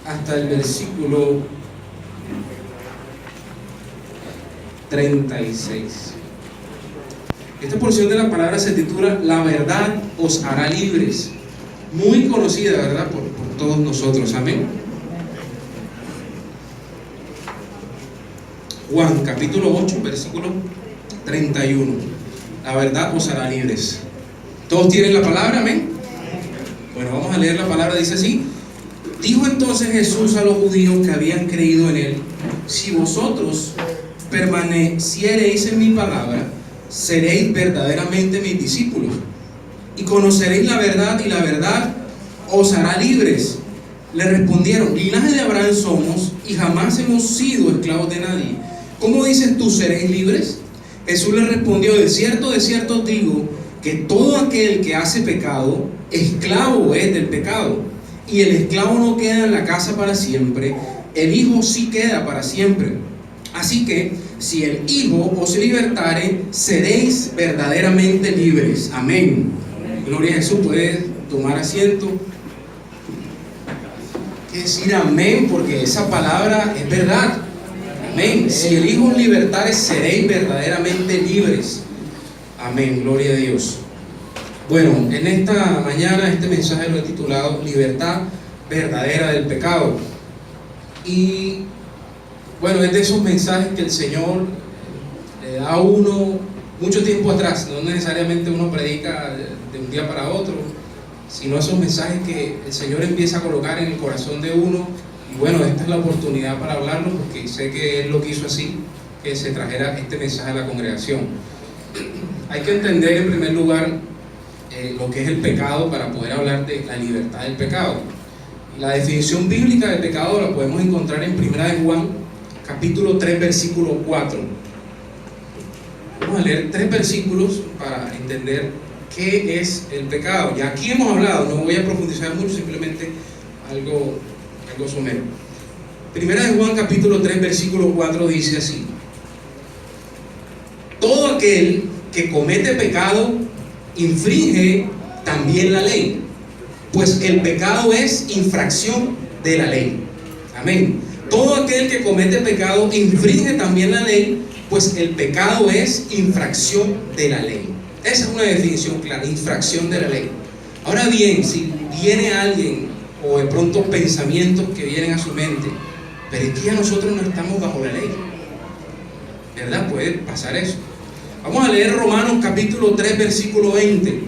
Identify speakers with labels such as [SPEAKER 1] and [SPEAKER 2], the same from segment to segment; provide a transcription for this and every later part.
[SPEAKER 1] hasta el versículo 36. Esta porción de la palabra se titula La verdad os hará libres. Muy conocida, ¿verdad? Por todos nosotros. Amén. Juan, capítulo 8, versículo 31. La verdad os hará libres. ¿Todos tienen la palabra? Amén. Bueno, vamos a leer la palabra. Dice así: dijo entonces Jesús a los judíos que habían creído en él: si vosotros permaneciereis en mi palabra, seréis verdaderamente mis discípulos, y conoceréis la verdad, y la verdad os hará libres. Le respondieron: linaje de Abraham somos, y jamás hemos sido esclavos de nadie. ¿Cómo dices tú, seréis libres? Jesús le respondió: de cierto os digo, que todo aquel que hace pecado, esclavo es del pecado. Y el esclavo no queda en la casa para siempre, el Hijo sí queda para siempre. Así que, si el Hijo os libertare, seréis verdaderamente libres. Amén. Gloria a Jesús. Puede tomar asiento. Hay que decir amén, porque esa palabra es verdad. Amén. Si el Hijo os libertare, seréis verdaderamente libres. Amén. Gloria a Dios. Bueno, en esta mañana este mensaje lo he titulado Libertad verdadera del pecado. Y bueno, es de esos mensajes que el Señor le da a uno mucho tiempo atrás. No necesariamente uno predica de un día para otro, sino esos mensajes que el Señor empieza a colocar en el corazón de uno. Y bueno, esta es la oportunidad para hablarlo, porque sé que Él lo quiso así, que se trajera este mensaje a la congregación. Hay que entender en primer lugar lo que es el pecado para poder hablar de la libertad del pecado. La definición bíblica del pecado la podemos encontrar en 1 de Juan, capítulo 3, versículo 4. Vamos a leer 3 versículos para entender qué es el pecado. Ya aquí hemos hablado, no voy a profundizar mucho, simplemente algo somero. 1 de Juan, capítulo 3, versículo 4 dice así: todo aquel que comete pecado infringe también la ley, pues el pecado es infracción de la ley. Amén. Todo aquel que comete pecado infringe también la ley, pues el pecado es infracción de la ley. Esa es una definición clara: infracción de la ley. Ahora bien, si viene alguien, o de pronto pensamientos que vienen a su mente, pero es que ya nosotros no estamos bajo la ley, ¿verdad? Puede pasar eso. Vamos a leer Romanos capítulo 3, versículo 20,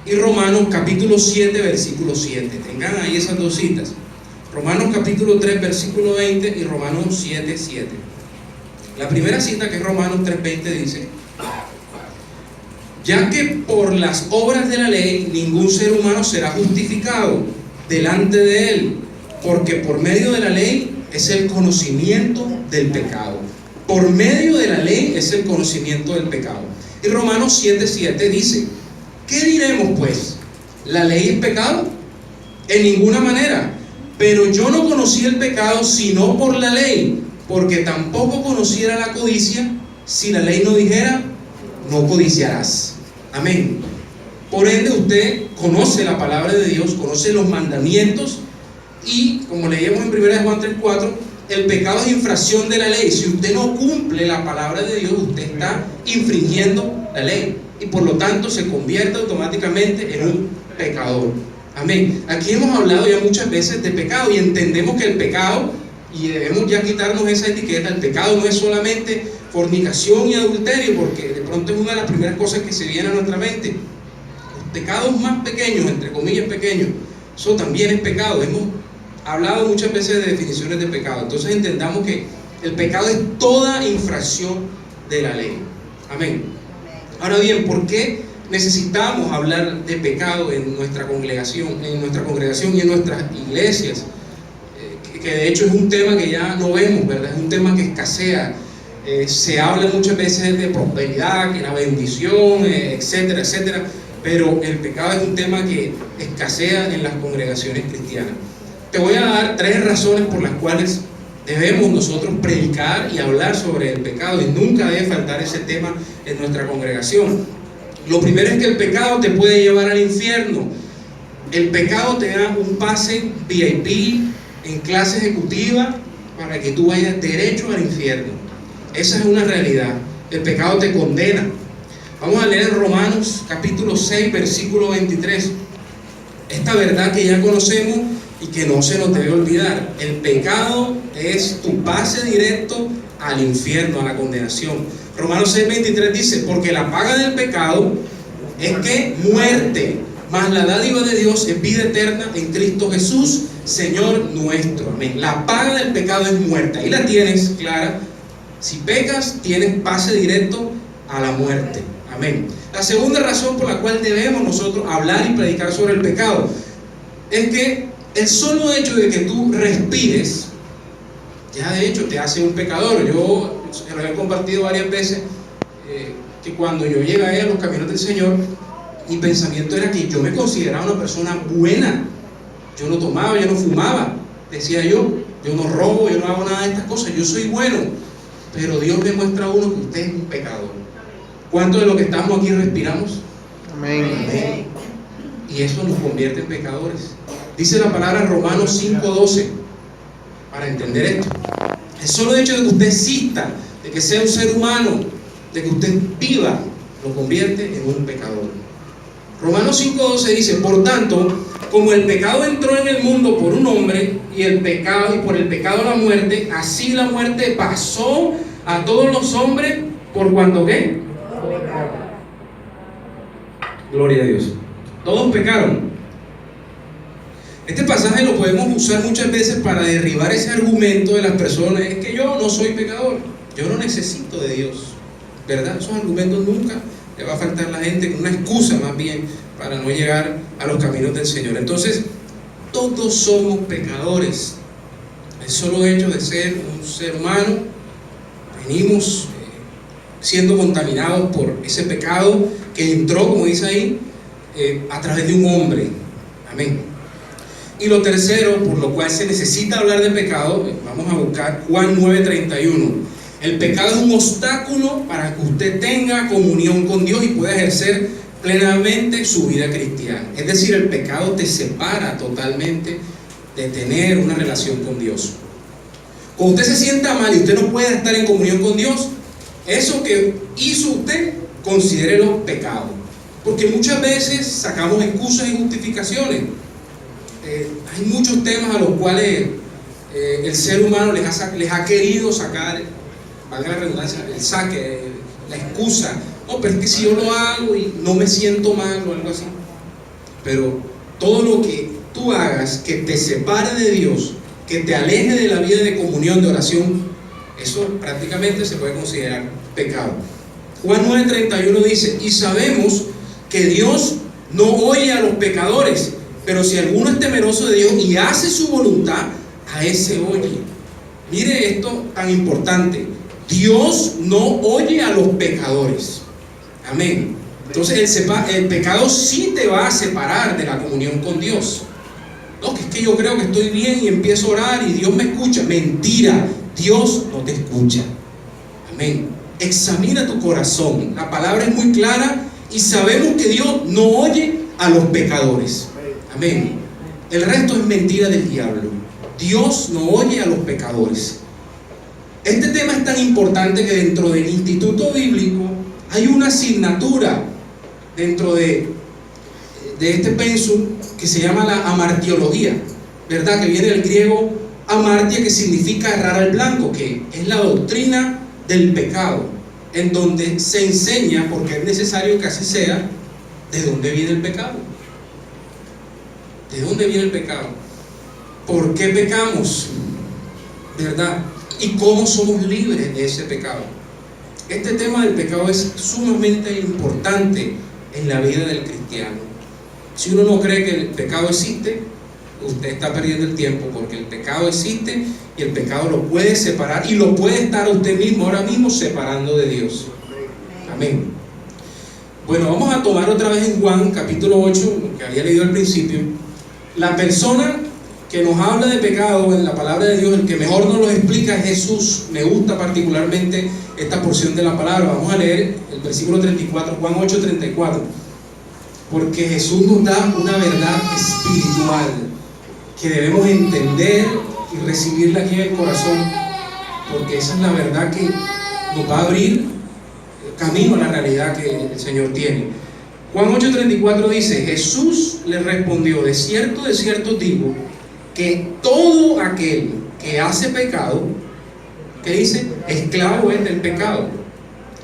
[SPEAKER 1] y Romanos capítulo 7, versículo 7. Tengan ahí esas dos citas: Romanos capítulo 3, versículo 20 y Romanos 7, 7. La primera cita, que es Romanos 3, 20, dice: ya que por las obras de la ley ningún ser humano será justificado delante de él, porque por medio de la ley es el conocimiento del pecado. Por medio de la ley es el conocimiento del pecado. Y Romanos 7, 7 dice: ¿qué diremos pues? ¿La ley es pecado? En ninguna manera. Pero yo no conocí el pecado sino por la ley, porque tampoco conociera la codicia si la ley no dijera: no codiciarás. Amén. Por ende, usted conoce la palabra de Dios, conoce los mandamientos, y como leímos en 1 Juan 3, 4, el pecado es infracción de la ley. Si usted no cumple la palabra de Dios, usted está infringiendo la ley, y por lo tanto se convierte automáticamente en un pecador. Amén. Aquí hemos hablado ya muchas veces de pecado, y entendemos que el pecado, y debemos ya quitarnos esa etiqueta, el pecado no es solamente fornicación y adulterio, porque de pronto es una de las primeras cosas que se viene a nuestra mente. Los pecados más pequeños, entre comillas pequeños, eso también es pecado. Hemos hablado muchas veces de definiciones de pecado. Entonces entendamos que el pecado es toda infracción de la ley. Amén. Ahora bien, ¿por qué necesitamos hablar de pecado en nuestra congregación y en nuestras iglesias? Que de hecho es un tema que ya no vemos, ¿verdad? Es un tema que escasea. Se habla muchas veces de prosperidad, que la bendición, etcétera, etcétera, pero el pecado es un tema que escasea en las congregaciones cristianas. Te voy a dar 3 razones por las cuales debemos nosotros predicar y hablar sobre el pecado, y nunca debe faltar ese tema en nuestra congregación. Lo primero es que el pecado te puede llevar al infierno. El pecado te da un pase VIP en clase ejecutiva para que tú vayas derecho al infierno. Esa es una realidad. El pecado te condena. Vamos a leer Romanos capítulo 6, versículo 23. Esta verdad que ya conocemos y que no se nos debe olvidar. El pecado es tu pase directo al infierno, a la condenación. Romanos 6, 23 dice: porque la paga del pecado es que muerte, mas la dádiva de Dios es vida eterna en Cristo Jesús, Señor nuestro. Amén. La paga del pecado es muerte. Ahí la tienes clara. Si pecas, tienes pase directo a la muerte. Amén. La segunda razón por la cual debemos nosotros hablar y predicar sobre el pecado es que el solo hecho de que tú respires ya de hecho te hace un pecador. Yo lo he compartido varias veces, que cuando yo llegué a los caminos del Señor, mi pensamiento era que yo me consideraba una persona buena. Yo no tomaba, yo no fumaba, decía yo no robo, yo no hago nada de estas cosas, yo soy bueno. Pero Dios le muestra a uno que usted es un pecador. ¿Cuántos de los que estamos aquí respiramos? Amén. Amén. Y eso nos convierte en pecadores. Dice la palabra Romanos 5:12, para entender esto. El solo hecho de que usted exista, de que sea un ser humano, de que usted viva, lo convierte en un pecador. Romanos 5:12 dice: por tanto, como el pecado entró en el mundo por un hombre, y por el pecado la muerte, así la muerte pasó a todos los hombres, ¿por cuanto qué? Gloria a Dios. Todos pecaron. Este pasaje lo podemos usar muchas veces para derribar ese argumento de las personas: es que yo no soy pecador, yo no necesito de Dios, ¿verdad? Esos argumentos nunca le va a faltar a la gente, una excusa más bien para no llegar a los caminos del Señor. Entonces, todos somos pecadores. El solo hecho de ser un ser humano, venimos siendo contaminados por ese pecado que entró, como dice ahí, a través de un hombre. Amén. Y lo tercero, por lo cual se necesita hablar de pecado, vamos a buscar Juan 9:31. El pecado es un obstáculo para que usted tenga comunión con Dios y pueda ejercer plenamente su vida cristiana. Es decir, el pecado te separa totalmente de tener una relación con Dios. Cuando usted se sienta mal y usted no puede estar en comunión con Dios, eso que hizo usted, considérelo pecado. Porque muchas veces sacamos excusas y justificaciones. Hay muchos temas a los cuales el ser humano les ha querido sacar, valga la redundancia, el saque, la excusa. No, pero es que si yo lo hago y no me siento mal o algo así. Pero todo lo que tú hagas que te separe de Dios, que te aleje de la vida de comunión, de oración, eso prácticamente se puede considerar pecado. Juan 9:31 dice: y sabemos que Dios no oye a los pecadores, pero si alguno es temeroso de Dios y hace su voluntad, a ese oye. Mire esto tan importante: Dios no oye a los pecadores. Amén. Entonces el pecado sí te va a separar de la comunión con Dios. No, que es que yo creo que estoy bien y empiezo a orar y Dios me escucha. Mentira, Dios no te escucha. Amén. Examina tu corazón. La palabra es muy clara y sabemos que Dios no oye a los pecadores. Amén. El resto es mentira del diablo. Dios no oye a los pecadores. Este tema es tan importante que dentro del instituto bíblico hay una asignatura dentro de este pensum que se llama la amartiología, ¿verdad? Que viene del griego amartia, que significa errar al blanco, que es la doctrina del pecado, en donde se enseña, porque es necesario que así sea, de dónde viene el pecado. ¿De dónde viene el pecado? ¿Por qué pecamos? ¿Verdad? ¿Y cómo somos libres de ese pecado? Este tema del pecado es sumamente importante en la vida del cristiano. Si uno no cree que el pecado existe, usted está perdiendo el tiempo, porque el pecado existe y el pecado lo puede separar y lo puede estar usted mismo ahora mismo separando de Dios. Amén. Bueno, vamos a tomar otra vez en Juan capítulo 8, que había leído al principio. La persona que nos habla de pecado en la palabra de Dios, el que mejor nos lo explica es Jesús. Me gusta particularmente esta porción de la palabra. Vamos a leer el versículo 34, Juan 8:34. porque Jesús nos da una verdad espiritual que debemos entender y recibirla aquí en el corazón, porque esa es la verdad que nos va a abrir camino a la realidad que el Señor tiene. Juan 8:34 dice: Jesús le respondió, de cierto digo, que todo aquel que hace pecado, ¿qué dice? Esclavo es del pecado.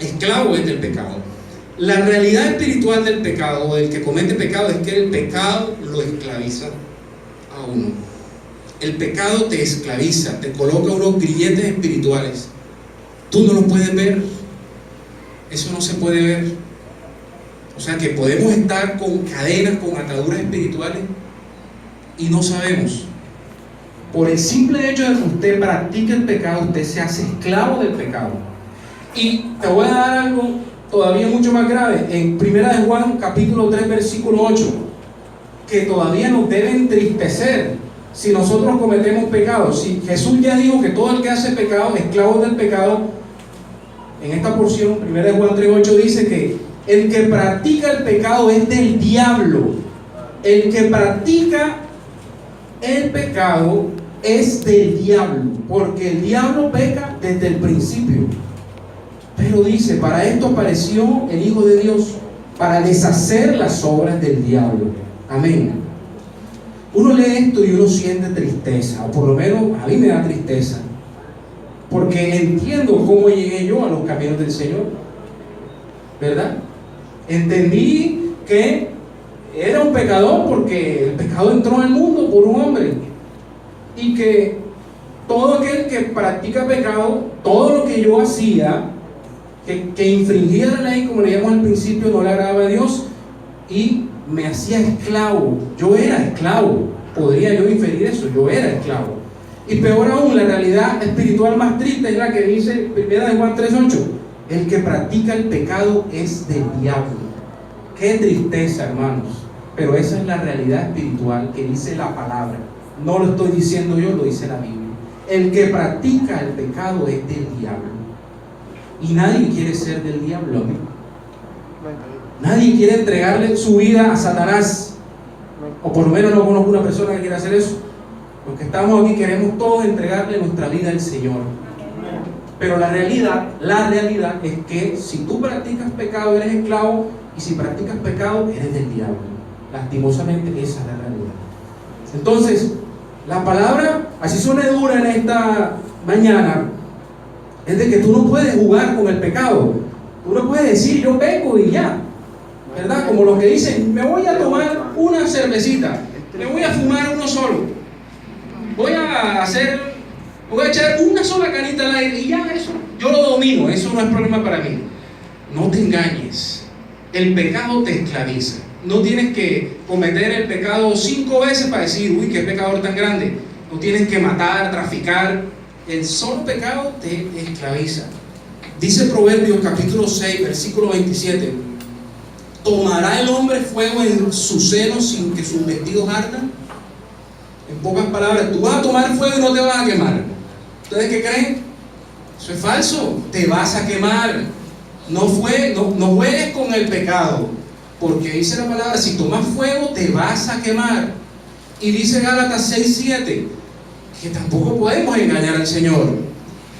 [SPEAKER 1] Esclavo es del pecado. La realidad espiritual del pecado, o del que comete pecado, es que el pecado lo esclaviza a uno. El pecado te esclaviza, te coloca unos grilletes espirituales. Tú no los puedes ver. Eso no se puede ver. O sea que podemos estar con cadenas, con ataduras espirituales y no sabemos. Por el simple hecho de que usted practique el pecado, usted se hace esclavo del pecado. Y te voy a dar algo todavía mucho más grave. En 1 de Juan capítulo 3 versículo 8, que todavía nos debe entristecer si nosotros cometemos pecados. Si Jesús ya dijo que todo el que hace pecado es esclavo del pecado, en esta porción 1 de Juan 3:8 dice que el que practica el pecado es del diablo. El que practica el pecado es del diablo, porque el diablo peca desde el principio. Pero dice, para esto apareció el Hijo de Dios, para deshacer las obras del diablo. Amén. Uno lee esto y uno siente tristeza, o por lo menos a mí me da tristeza, porque entiendo cómo llegué yo a los caminos del Señor, ¿verdad? Entendí que era un pecador porque el pecado entró al mundo por un hombre, y que todo aquel que practica pecado, todo lo que yo hacía que infringía la ley, como leíamos al principio, no le agradaba a Dios y me hacía esclavo. Yo era esclavo, podría yo inferir eso, yo era esclavo. Y peor aún, la realidad espiritual más triste es la que dice 1 de Juan 3:8: el que practica el pecado es del diablo. Qué tristeza, hermanos, pero esa es la realidad espiritual que dice la palabra. No lo estoy diciendo yo, lo dice la Biblia. El que practica el pecado es del diablo. Y nadie quiere ser del diablo. Nadie quiere entregarle su vida a Satanás. O por lo menos no conozco una persona que quiera hacer eso. Los que estamos aquí queremos todos entregarle nuestra vida al Señor. Pero la realidad es que si tú practicas pecado eres esclavo, y si practicas pecado eres del diablo. Lastimosamente esa es la realidad. Entonces, la palabra, así suena dura en esta mañana, es de que tú no puedes jugar con el pecado. Tú no puedes decir yo peco y ya, ¿verdad? Como los que dicen, me voy a tomar una cervecita, me voy a fumar uno solo, voy a echar una sola canita al aire y ya, eso yo lo domino, eso no es problema para mí. No te engañes, el pecado te esclaviza. No tienes que cometer el pecado 5 veces para decir, uy, qué pecador tan grande. No tienes que matar, traficar. El solo pecado te esclaviza. Dice Proverbios capítulo 6 versículo 27: ¿tomará el hombre fuego en su seno sin que sus vestidos ardan? En pocas palabras, tú vas a tomar fuego y no te vas a quemar. ¿Ustedes qué creen? Eso es falso. Te vas a quemar. No juegues con el pecado, porque dice la palabra, si tomas fuego te vas a quemar. Y dice Gálatas 6:7 que tampoco podemos engañar al Señor.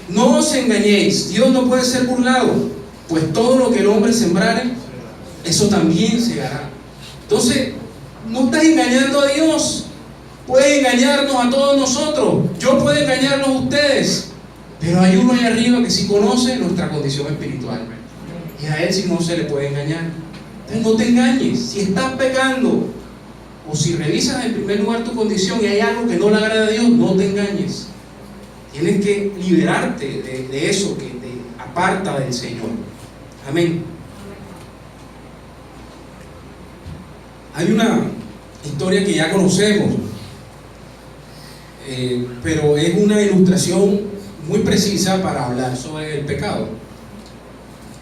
[SPEAKER 1] No os engañéis, Dios no puede ser burlado, pues todo lo que el hombre sembrare, eso también segará. Entonces, no estás engañando a Dios. Puedes engañarnos a todos nosotros. Yo puedo engañarlos a ustedes, pero hay uno allá arriba que sí conoce nuestra condición espiritual, y a él sí no se le puede engañar. Entonces no te engañes. Si estás pecando, o si revisas en primer lugar tu condición y hay algo que no le agrada a Dios, no te engañes. Tienes que liberarte de eso que te aparta del Señor. Amén. Hay una historia que ya conocemos, pero es una ilustración muy precisa para hablar sobre el pecado.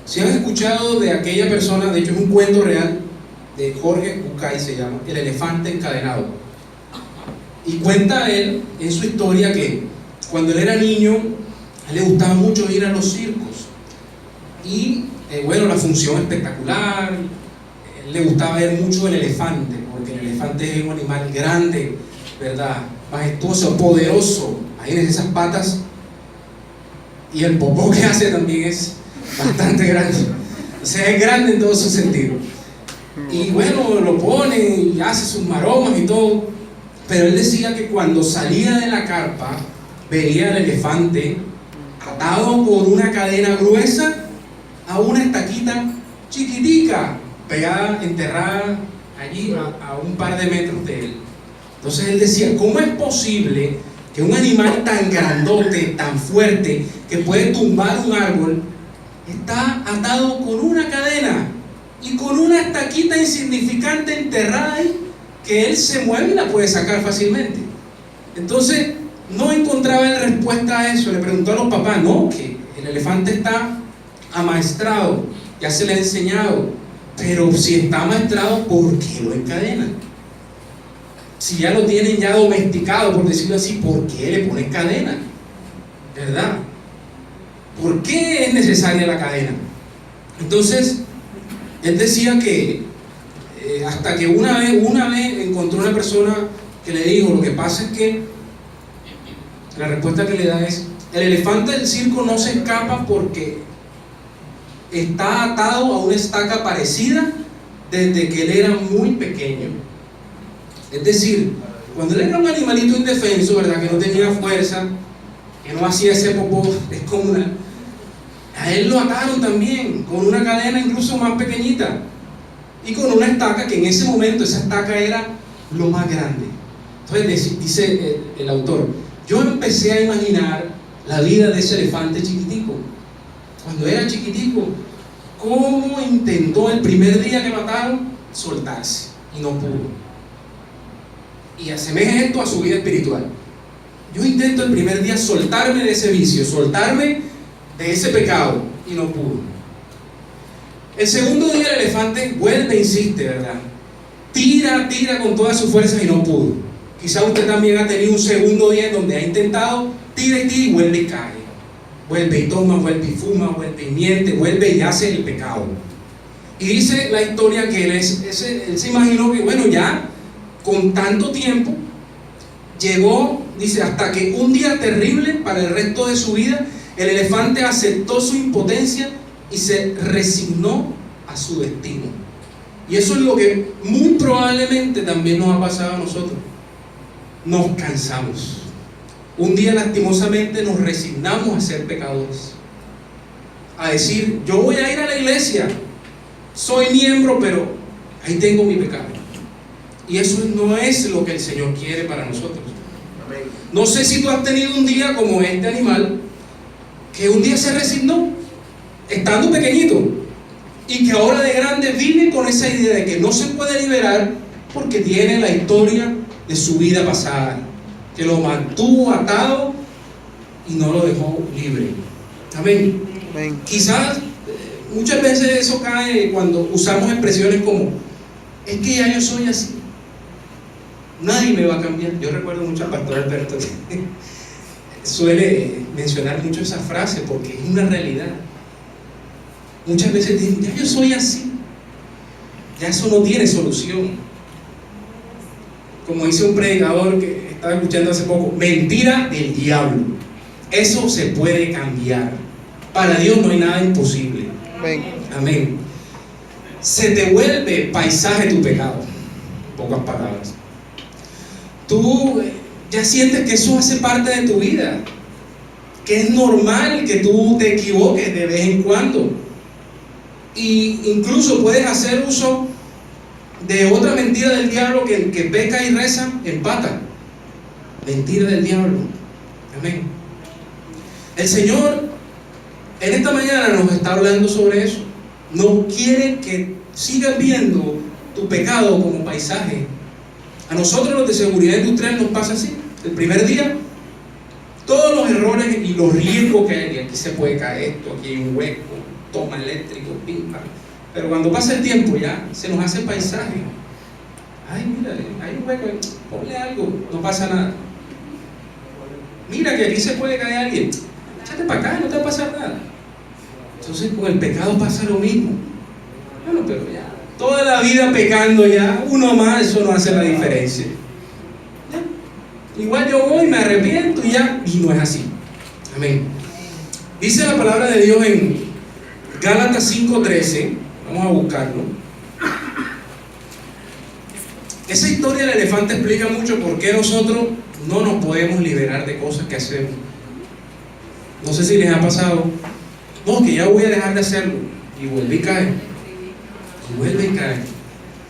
[SPEAKER 1] Si han escuchado de aquella persona, de hecho es un cuento real, de Jorge Bucay, se llama El elefante encadenado. Y cuenta él en su historia que cuando él era niño, a él le gustaba mucho ir a los circos. Y bueno, la función espectacular, él le gustaba ver mucho el elefante, porque el elefante es un animal grande, ¿verdad? Majestuoso, poderoso. Imagínense esas patas, y el popó que hace también es bastante grande. O sea, es grande en todo su sentido. Y bueno, lo pone y hace sus maromas y todo. Pero él decía que cuando salía de la carpa, veía al elefante atado con una cadena gruesa a una estaquita chiquitica, pegada, enterrada allí a un par de metros de él. Entonces él decía, ¿cómo es posible que un animal tan grandote, tan fuerte, que puede tumbar un árbol, está atado con una cadena y con una estaquita insignificante enterrada ahí, que él se mueve y la puede sacar fácilmente? Entonces no encontraba respuesta a eso. Le preguntó a los papás, no, que el elefante está amaestrado, ya se le ha enseñado, pero si está amaestrado, ¿por qué lo encadena? Si ya lo tienen ya domesticado, por decirlo así, ¿por qué le ponen cadena? ¿Verdad? ¿Por qué es necesaria la cadena? Entonces, él decía que hasta que una vez encontró una persona que le dijo, lo que pasa es que la respuesta que le da es, el elefante del circo no se escapa porque está atado a una estaca parecida desde que él era muy pequeño. Es decir, cuando él era un animalito indefenso, ¿verdad?, que no tenía fuerza, que no hacía ese popó descomunal, a él lo ataron también con una cadena incluso más pequeñita y con una estaca, que en ese momento esa estaca era lo más grande. Entonces dice el autor, yo empecé a imaginar la vida de ese elefante chiquitico. Cuando era chiquitico, cómo intentó el primer día que mataron soltarse y no pudo. Y asemeja esto a su vida espiritual. Yo intento el primer día soltarme de ese vicio, soltarme de ese pecado, y no pudo. El segundo día el elefante vuelve e insiste, ¿verdad? Tira con todas sus fuerzas y no pudo. Quizá usted también ha tenido un segundo día en donde ha intentado, tira y vuelve y cae. Vuelve y toma, vuelve y fuma, vuelve y miente, vuelve y hace el pecado. Y dice la historia que él se imaginó que, bueno, ya con tanto tiempo llegó, dice, hasta que un día terrible para el resto de su vida, el elefante aceptó su impotencia y se resignó a su destino. Y eso es lo que muy probablemente también nos ha pasado a nosotros. Nos cansamos. Un día lastimosamente nos resignamos a ser pecadores, a decir, yo voy a ir a la iglesia, soy miembro, pero ahí tengo mi pecado. Y eso no es lo que el Señor quiere para nosotros. No sé si tú has tenido un día como este animal, que un día se resignó, estando pequeñito, y que ahora de grande vive con esa idea de que no se puede liberar porque tiene la historia de su vida pasada, que lo mantuvo atado y no lo dejó libre. Amén. Amén. Quizás muchas veces eso cae cuando usamos expresiones como, es que ya yo soy así, nadie me va a cambiar. Yo recuerdo mucho al pastor Alberto que suele mencionar mucho esa frase porque es una realidad. Muchas veces dicen, ya yo soy así, ya eso no tiene solución. Como dice un predicador que estaba escuchando hace poco, mentira del diablo, eso se puede cambiar. Para Dios no hay nada imposible. Amén. Amén. Se te vuelve paisaje tu pecado, en pocas palabras. Tú ya sientes que eso hace parte de tu vida, que es normal que tú te equivoques de vez en cuando, y incluso puedes hacer uso de otra mentira del diablo, que el que peca y reza empata. Mentira del diablo. Amén. El Señor en esta mañana nos está hablando sobre eso. No quiere que sigas viendo tu pecado como paisaje. A nosotros los de seguridad industrial nos pasa así. El primer día, todos los errores y los riesgos que hay, aquí se puede caer esto, aquí hay un hueco, toma eléctrico, pim, pam. Pero cuando pasa el tiempo ya se nos hace paisaje. Ay, mira, hay un hueco, ponle algo, no pasa nada. Mira que aquí se puede caer alguien, échate para acá, no te va a pasar nada. Entonces con el pecado pasa lo mismo. Bueno, pero ya, toda la vida pecando ya, uno más, eso no hace la diferencia. ¿Ya? Igual yo voy, me arrepiento y ya, y no es así. Amén. Dice la palabra de Dios en Gálatas 5:13, vamos a buscarlo. Esa historia del elefante explica mucho por qué nosotros no nos podemos liberar de cosas que hacemos. No sé si les ha pasado, no, que ya voy a dejar de hacerlo, y vuelve y cae, y vuelve y cae.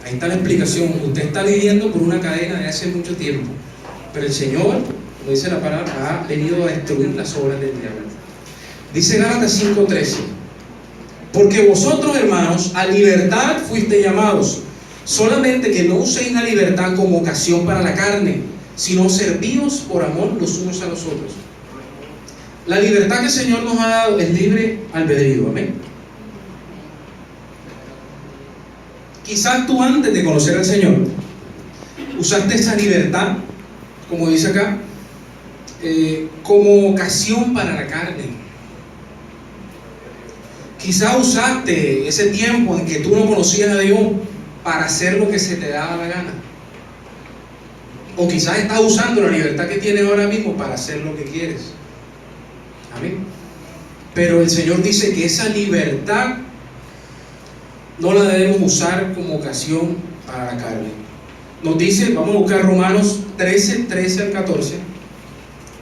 [SPEAKER 1] Ahí está la explicación. Usted está viviendo por una cadena de hace mucho tiempo, pero el Señor, como dice la palabra, ha venido a destruir las obras del diablo. Dice Gálatas 5:13: porque vosotros, hermanos, a libertad fuisteis llamados, solamente que no uséis la libertad como ocasión para la carne, sino servíos por amor los unos a los otros. La libertad que el Señor nos ha dado es libre albedrío, amén. Quizás tú, antes de conocer al Señor, usaste esa libertad, como dice acá, como ocasión para la carne. Quizás usaste ese tiempo en que tú no conocías a Dios para hacer lo que se te daba la gana. O quizás estás usando la libertad que tienes ahora mismo para hacer lo que quieres. Amén. Pero el Señor dice que esa libertad no la debemos usar como ocasión para la carne. Nos dice, vamos a buscar Romanos 13 al 14.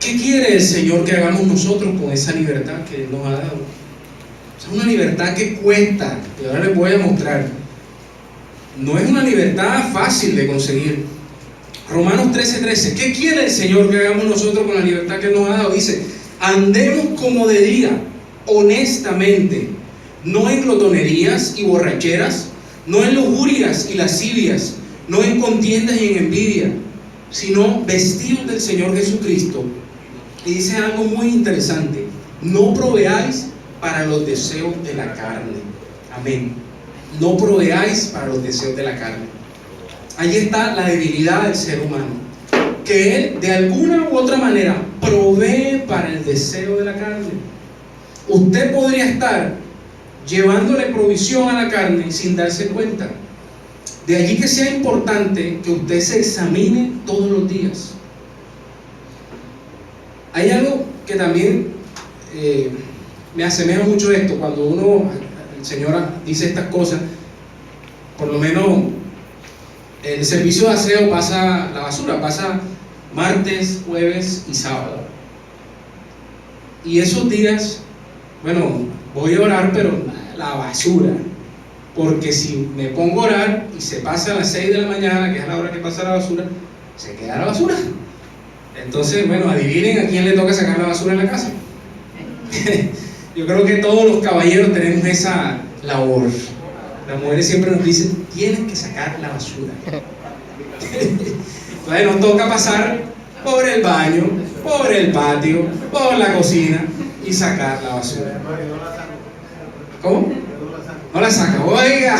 [SPEAKER 1] ¿Qué quiere el Señor que hagamos nosotros con esa libertad que Él nos ha dado? Es una libertad que cuesta, y ahora les voy a mostrar. No es una libertad fácil de conseguir. Romanos 13:13. ¿Qué quiere el Señor que hagamos nosotros con la libertad que Él nos ha dado? Dice: andemos como de día, honestamente, no en glotonerías y borracheras, no en lujurias y lascivias, no en contiendas y en envidia, sino vestidos del Señor Jesucristo. Y dice algo muy interesante: no proveáis para los deseos de la carne. Amén. No proveáis para los deseos de la carne. Ahí está la debilidad del ser humano, que él de alguna u otra manera provee para el deseo de la carne. Usted podría estar llevándole provisión a la carne sin darse cuenta. De allí que sea importante que usted se examine todos los días. Hay algo que también me asemeja mucho esto. Cuando el Señor dice estas cosas, por lo menos el servicio de aseo pasa la basura, pasa martes, jueves y sábado. Y esos días, bueno, voy a orar, pero la basura. Porque si me pongo a orar y se pasa a las 6 de la mañana, que es la hora que pasa la basura, se queda la basura. Entonces, bueno, adivinen a quién le toca sacar la basura en la casa. Yo creo que todos los caballeros tenemos esa labor. Las mujeres siempre nos dicen: tienen que sacar la basura. Entonces nos toca pasar por el baño, por el patio, por la cocina y sacar la basura. ¿Cómo? No la saca, oiga.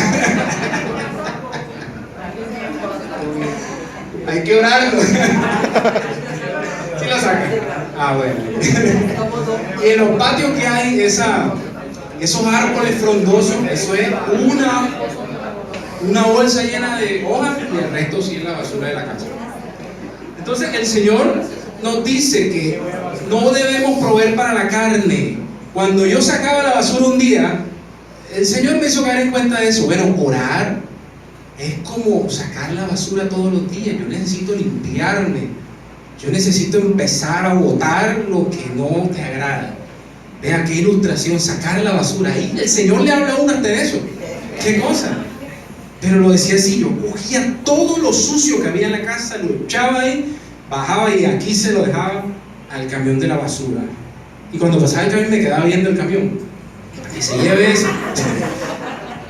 [SPEAKER 1] Hay que orarlo. ¿Sí la saca? Ah, bueno. Y en los patios que hay esos árboles frondosos, eso es una bolsa llena de hojas, y el resto sí es la basura de la casa. Entonces el Señor nos dice que no debemos proveer para la carne. Cuando yo sacaba la basura un día, el Señor me hizo caer en cuenta de eso. Bueno, orar es como sacar la basura todos los días. Yo necesito limpiarme. Yo necesito empezar a botar lo que no te agrada. Vea qué ilustración, sacar la basura. Ahí el Señor le habla a uno hasta de eso. ¿Qué cosa? Pero lo decía así: yo cogía todo lo sucio que había en la casa, lo echaba ahí, bajaba y aquí se lo dejaba al camión de la basura. Y cuando pasaba el camión me quedaba viendo el camión, para que se lleve eso.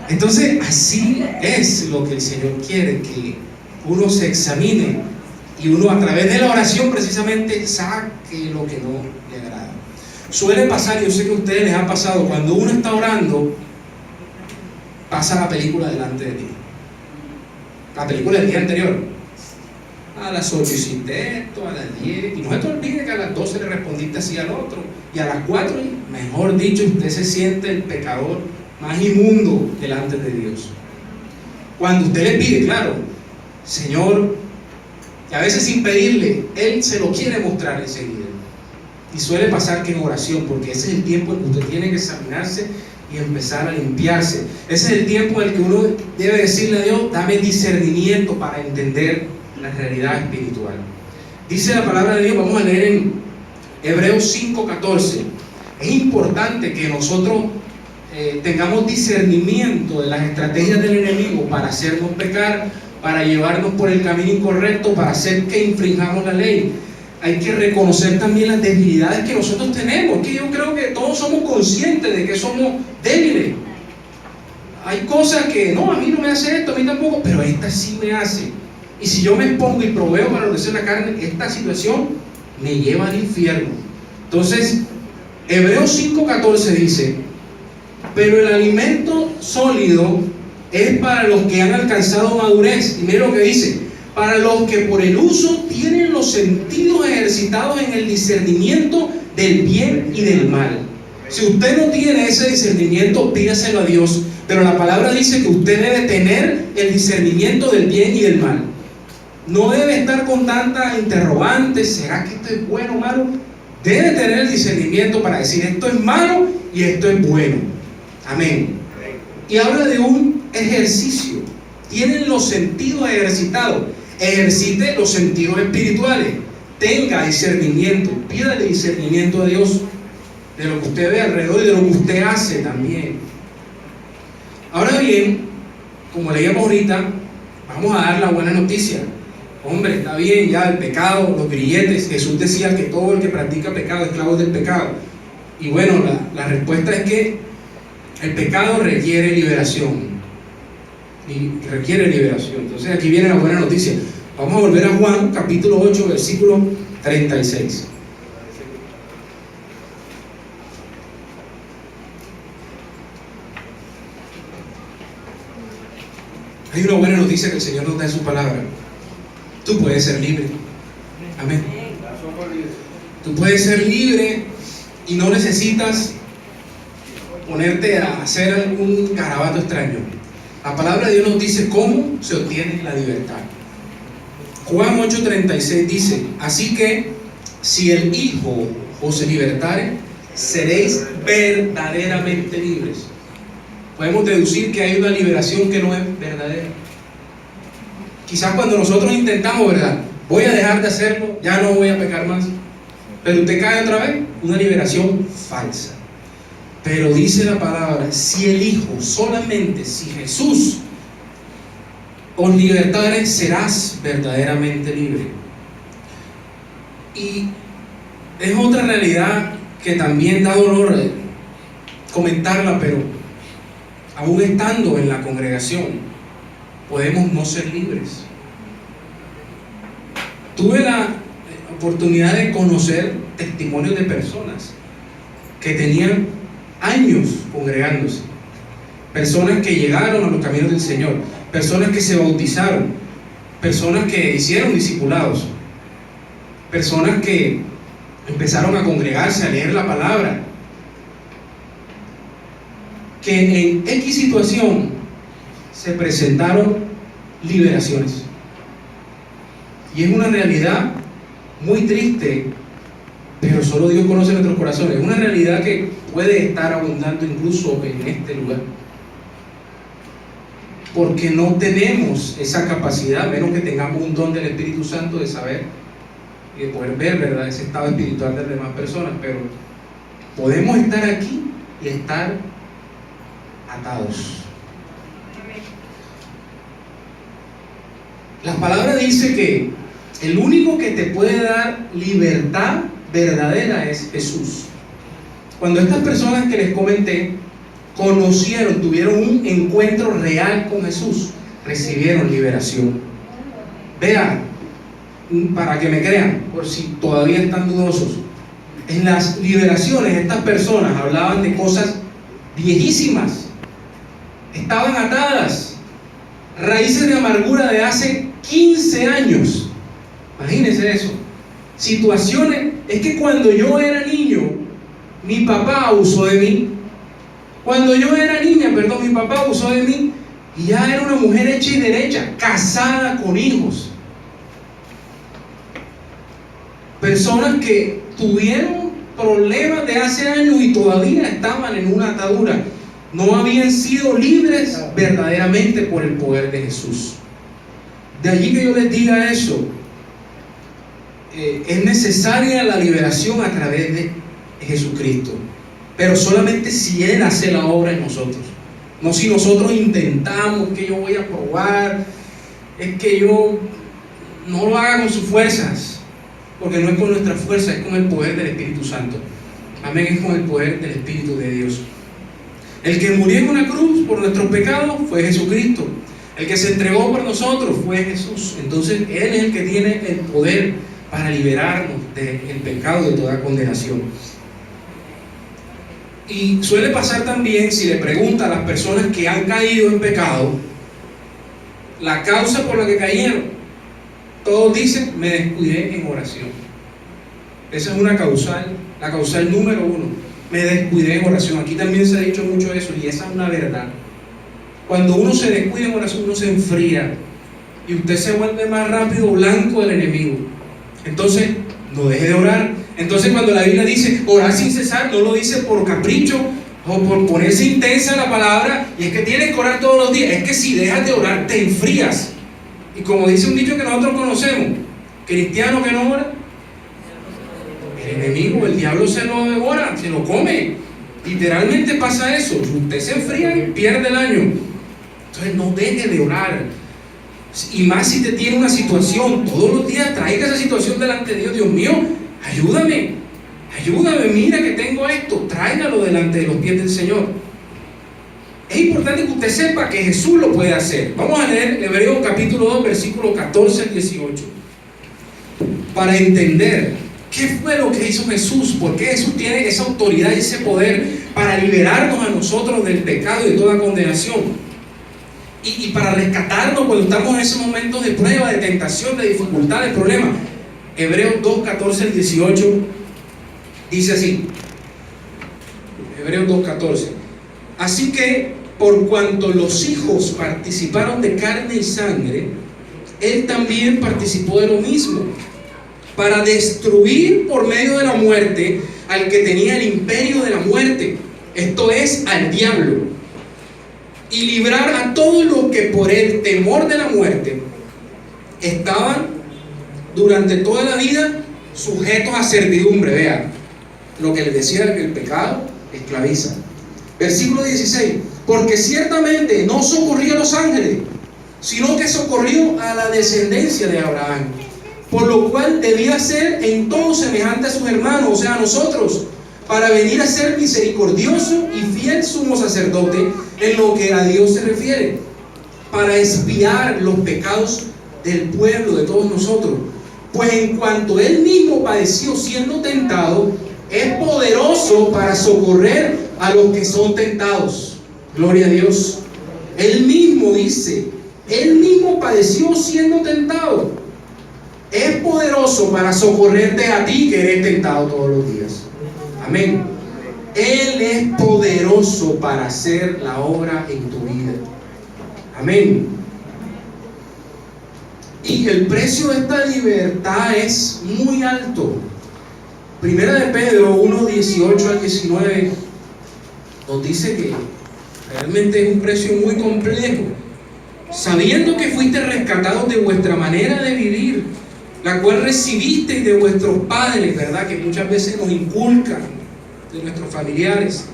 [SPEAKER 1] Entonces así es lo que el Señor quiere, que uno se examine y uno, a través de la oración, precisamente saque lo que no le agrada. Suele pasar, yo sé que a ustedes les ha pasado, cuando uno está orando, pasa la película delante de ti. La película del día anterior. A las 8 hiciste esto, a las 10, y no se te olvide que a las 12 le respondiste así al otro, y a las 4, mejor dicho, usted se siente el pecador más inmundo delante de Dios. Cuando usted le pide, claro, Señor, y a veces sin pedirle, Él se lo quiere mostrar enseguida. Y suele pasar que en oración, porque ese es el tiempo en que usted tiene que examinarse y empezar a limpiarse. Ese es el tiempo en el que uno debe decirle a Dios, dame discernimiento para entender la realidad espiritual. Dice la palabra de Dios, vamos a leer en Hebreos 5:14. Es importante que nosotros tengamos discernimiento de las estrategias del enemigo para hacernos pecar, para llevarnos por el camino incorrecto, para hacer que infringamos la ley. Hay que reconocer también las debilidades que nosotros tenemos, que yo creo que todos somos conscientes de que somos débiles. Hay cosas que, no, a mí no me hace esto, a mí tampoco, pero esta sí me hace. Y si yo me expongo y proveo para obedecer la carne, esta situación me lleva al infierno. Entonces, Hebreos 5:14 dice, pero el alimento sólido es para los que han alcanzado madurez. Y mire lo que dice, para los que por el uso tienen los sentidos ejercitados en el discernimiento del bien y del mal. Si usted no tiene ese discernimiento, pídaselo a Dios. Pero la palabra dice que usted debe tener el discernimiento del bien y del mal. No debe estar con tantas interrogantes, ¿será que esto es bueno o malo? Debe tener el discernimiento para decir esto es malo y esto es bueno. Amén. Y habla de un ejercicio. Tienen los sentidos ejercitados. Ejercite los sentidos espirituales. Tenga discernimiento. Pídale discernimiento a Dios de lo que usted ve alrededor y de lo que usted hace también. Ahora bien, como leíamos ahorita, vamos a dar la buena noticia. Hombre, está bien ya el pecado, los grilletes. Jesús decía que todo el que practica pecado es esclavo del pecado. Y bueno, la respuesta es que el pecado requiere liberación. Y requiere liberación. Entonces aquí viene la buena noticia. Vamos a volver a Juan capítulo 8 versículo 36. Hay una buena noticia que el Señor nos da en su palabra. Tú puedes ser libre. Amén. Tú puedes ser libre y no necesitas ponerte a hacer algún garabato extraño. La palabra de Dios nos dice cómo se obtiene la libertad. Juan 8:36 dice, así que si el Hijo os libertare, seréis verdaderamente libres. Podemos deducir que hay una liberación que no es verdadera. Quizás cuando nosotros intentamos, ¿verdad? Voy a dejar de hacerlo, ya no voy a pecar más. Pero usted cae otra vez, una liberación falsa. Pero dice la palabra, si el Hijo, solamente si Jesús os libertare, serás verdaderamente libre. Y es otra realidad que también da dolor comentarla, pero aún estando en la congregación, podemos no ser libres. Tuve la oportunidad de conocer testimonios de personas que tenían años congregándose, personas que llegaron a los caminos del Señor, personas que se bautizaron, personas que hicieron discipulados, personas que empezaron a congregarse, a leer la palabra, que en X situación se presentaron liberaciones. Y es una realidad muy triste, pero solo Dios conoce nuestros corazones. Es una realidad que puede estar abundando incluso en este lugar, porque no tenemos esa capacidad, menos que tengamos un don del Espíritu Santo de saber y de poder ver, ¿verdad?, ese estado espiritual de las demás personas. Pero podemos estar aquí y estar atados. La palabra dice que el único que te puede dar libertad verdadera es Jesús. Cuando estas personas que les comenté conocieron, tuvieron un encuentro real con Jesús, recibieron liberación. Vean, para que me crean, por si todavía están dudosos, en las liberaciones estas personas hablaban de cosas viejísimas, estaban atadas, raíces de amargura de hace 15 años. Imagínense eso. Situaciones, es que cuando yo era niño, mi papá abusó de mí. Cuando yo era niña, mi papá abusó de mí. Y ya era una mujer hecha y derecha, casada con hijos. Personas que tuvieron problemas de hace años y todavía estaban en una atadura. No habían sido libres verdaderamente por el poder de Jesús. De allí que yo les diga eso. Es necesaria la liberación a través de Jesucristo, pero solamente si Él hace la obra en nosotros. No si nosotros intentamos, que yo voy a probar, es que yo no lo haga con sus fuerzas, porque no es con nuestra fuerza, es con el poder del Espíritu Santo. Amén, es con el poder del Espíritu de Dios. El que murió en una cruz por nuestros pecados fue Jesucristo. El que se entregó por nosotros fue Jesús. Entonces Él es el que tiene el poder para liberarnos del pecado y de toda condenación. Y suele pasar también, si le pregunta a las personas que han caído en pecado la causa por la que cayeron, todos dicen: me descuidé en oración. Esa es una causal, la causal número uno: me descuidé en oración. Aquí también se ha dicho mucho eso, y esa es una verdad. Cuando uno se descuida en oración, uno se enfría y usted se vuelve más rápido blanco del enemigo. Entonces no deje de orar. Entonces cuando la Biblia dice orar sin cesar, no lo dice por capricho o por ponerse intensa la palabra, y es que tienes que orar todos los días. Es que si dejas de orar te enfrías. Y como dice un dicho que nosotros conocemos: cristiano que no ora, el enemigo, el diablo se lo devora, se lo come. Literalmente pasa eso. Usted se enfría y pierde el año. Entonces no deje de orar. Y más si te tiene una situación, todos los días traiga esa situación delante de Dios. Dios mío, ayúdame, mira que tengo esto, tráigalo delante de los pies del Señor. Es importante que usted sepa que Jesús lo puede hacer. Vamos a leer Hebreos capítulo 2, versículos 14 al 18, para entender qué fue lo que hizo Jesús, por qué Jesús tiene esa autoridad y ese poder para liberarnos a nosotros del pecado y de toda condenación. Y para rescatarnos cuando estamos en esos momentos de prueba, de tentación, de dificultad, de problema. Hebreos 2, 14 al 18 dice así. Hebreos 2, 14. Así que, por cuanto los hijos participaron de carne y sangre, Él también participó de lo mismo, para destruir por medio de la muerte al que tenía el imperio de la muerte, esto es, al diablo, y librar a todos los que por el temor de la muerte estaban durante toda la vida sujetos a servidumbre. Vean lo que les decía, que el pecado esclaviza. Versículo 16: porque ciertamente no socorrió a los ángeles, sino que socorrió a la descendencia de Abraham, por lo cual debía ser en todo semejante a sus hermanos, o sea, a nosotros, para venir a ser misericordioso y fiel sumo sacerdote en lo que a Dios se refiere, para expiar los pecados del pueblo, de todos nosotros. Pues en cuanto Él mismo padeció siendo tentado, es poderoso para socorrer a los que son tentados. Gloria a Dios. Él mismo dice, Él mismo padeció siendo tentado. Es poderoso para socorrerte a ti que eres tentado todos los días. Amén. Él es poderoso para hacer la obra en tu vida. Amén. Y el precio de esta libertad es muy alto. Primera de Pedro 1, 18 al 19 nos dice que realmente es un precio muy complejo. Sabiendo que fuiste rescatados de vuestra manera de vivir, la cual recibisteis de vuestros padres, ¿verdad? Que muchas veces nos inculcan, de nuestros familiares.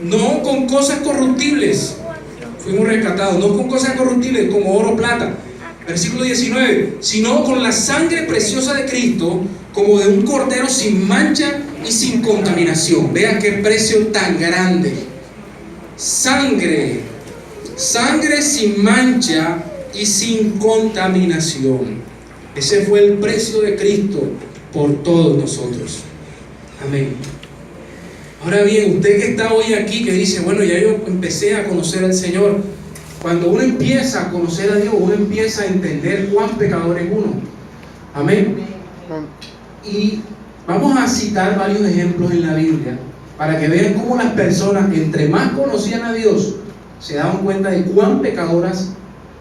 [SPEAKER 1] No con cosas corruptibles fuimos rescatados, no con cosas corruptibles como oro o plata. Versículo 19: sino con la sangre preciosa de Cristo, como de un cordero sin mancha y sin contaminación. Vean qué precio tan grande. Sangre sin mancha y sin contaminación. Ese fue el precio de Cristo por todos nosotros. Amén. Ahora bien, usted que está hoy aquí, que dice, bueno, ya yo empecé a conocer al Señor. Cuando uno empieza a conocer a Dios, uno empieza a entender cuán pecador es uno. Amén. Y vamos a citar varios ejemplos en la Biblia para que vean cómo las personas, entre más conocían a Dios, se daban cuenta de cuán pecadoras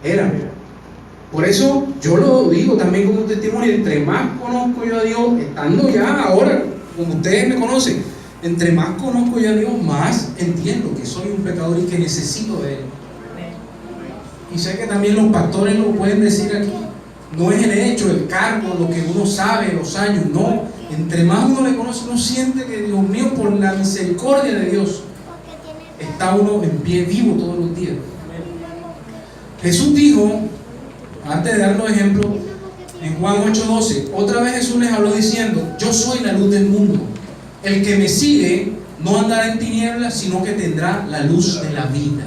[SPEAKER 1] eran. Por eso yo lo digo también como un testimonio: entre más conozco yo a Dios, estando ya ahora, como ustedes me conocen, entre más conozco yo a Dios, más entiendo que soy un pecador y que necesito de Él. Y sé que también los pastores lo pueden decir aquí. No es el hecho, el cargo, lo que uno sabe, los años, no. Entre más uno le conoce, uno siente que, Dios mío, por la misericordia de Dios, está uno en pie, vivo todos los días. Jesús dijo, antes de darnos ejemplo, en Juan 8:12, otra vez Jesús les habló diciendo: yo soy la luz del mundo. El que me sigue no andará en tinieblas, sino que tendrá la luz de la vida.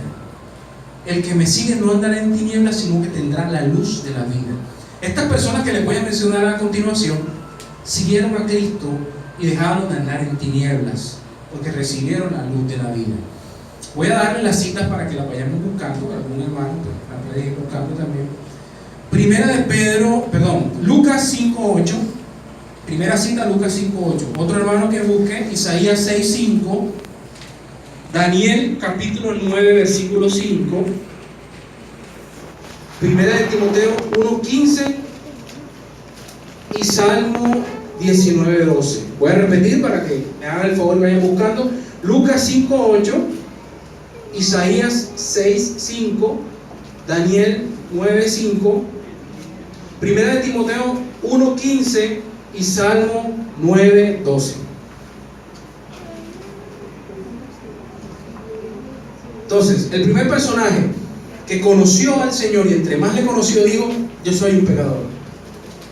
[SPEAKER 1] El que me sigue no andará en tinieblas, sino que tendrá la luz de la vida. Estas personas que les voy a mencionar a continuación siguieron a Cristo y dejaron de andar en tinieblas, porque recibieron la luz de la vida. Voy a darle las citas para que la vayamos buscando. Algún hermano pues, la puede ir buscando también. Lucas 5:8. Primera cita, Lucas 5:8. Otro hermano que busque Isaías 6:5. Daniel capítulo 9 versículo 5. Primera de Timoteo 1:15 y Salmo 19:12. Voy a repetir para que me hagan el favor y vayan buscando. Lucas 5:8, Isaías 6:5, Daniel 9:5, Primera de Timoteo 1:15 y Salmo 9:12. Entonces, el primer personaje que conoció al Señor y entre más le conoció dijo: yo soy un pecador.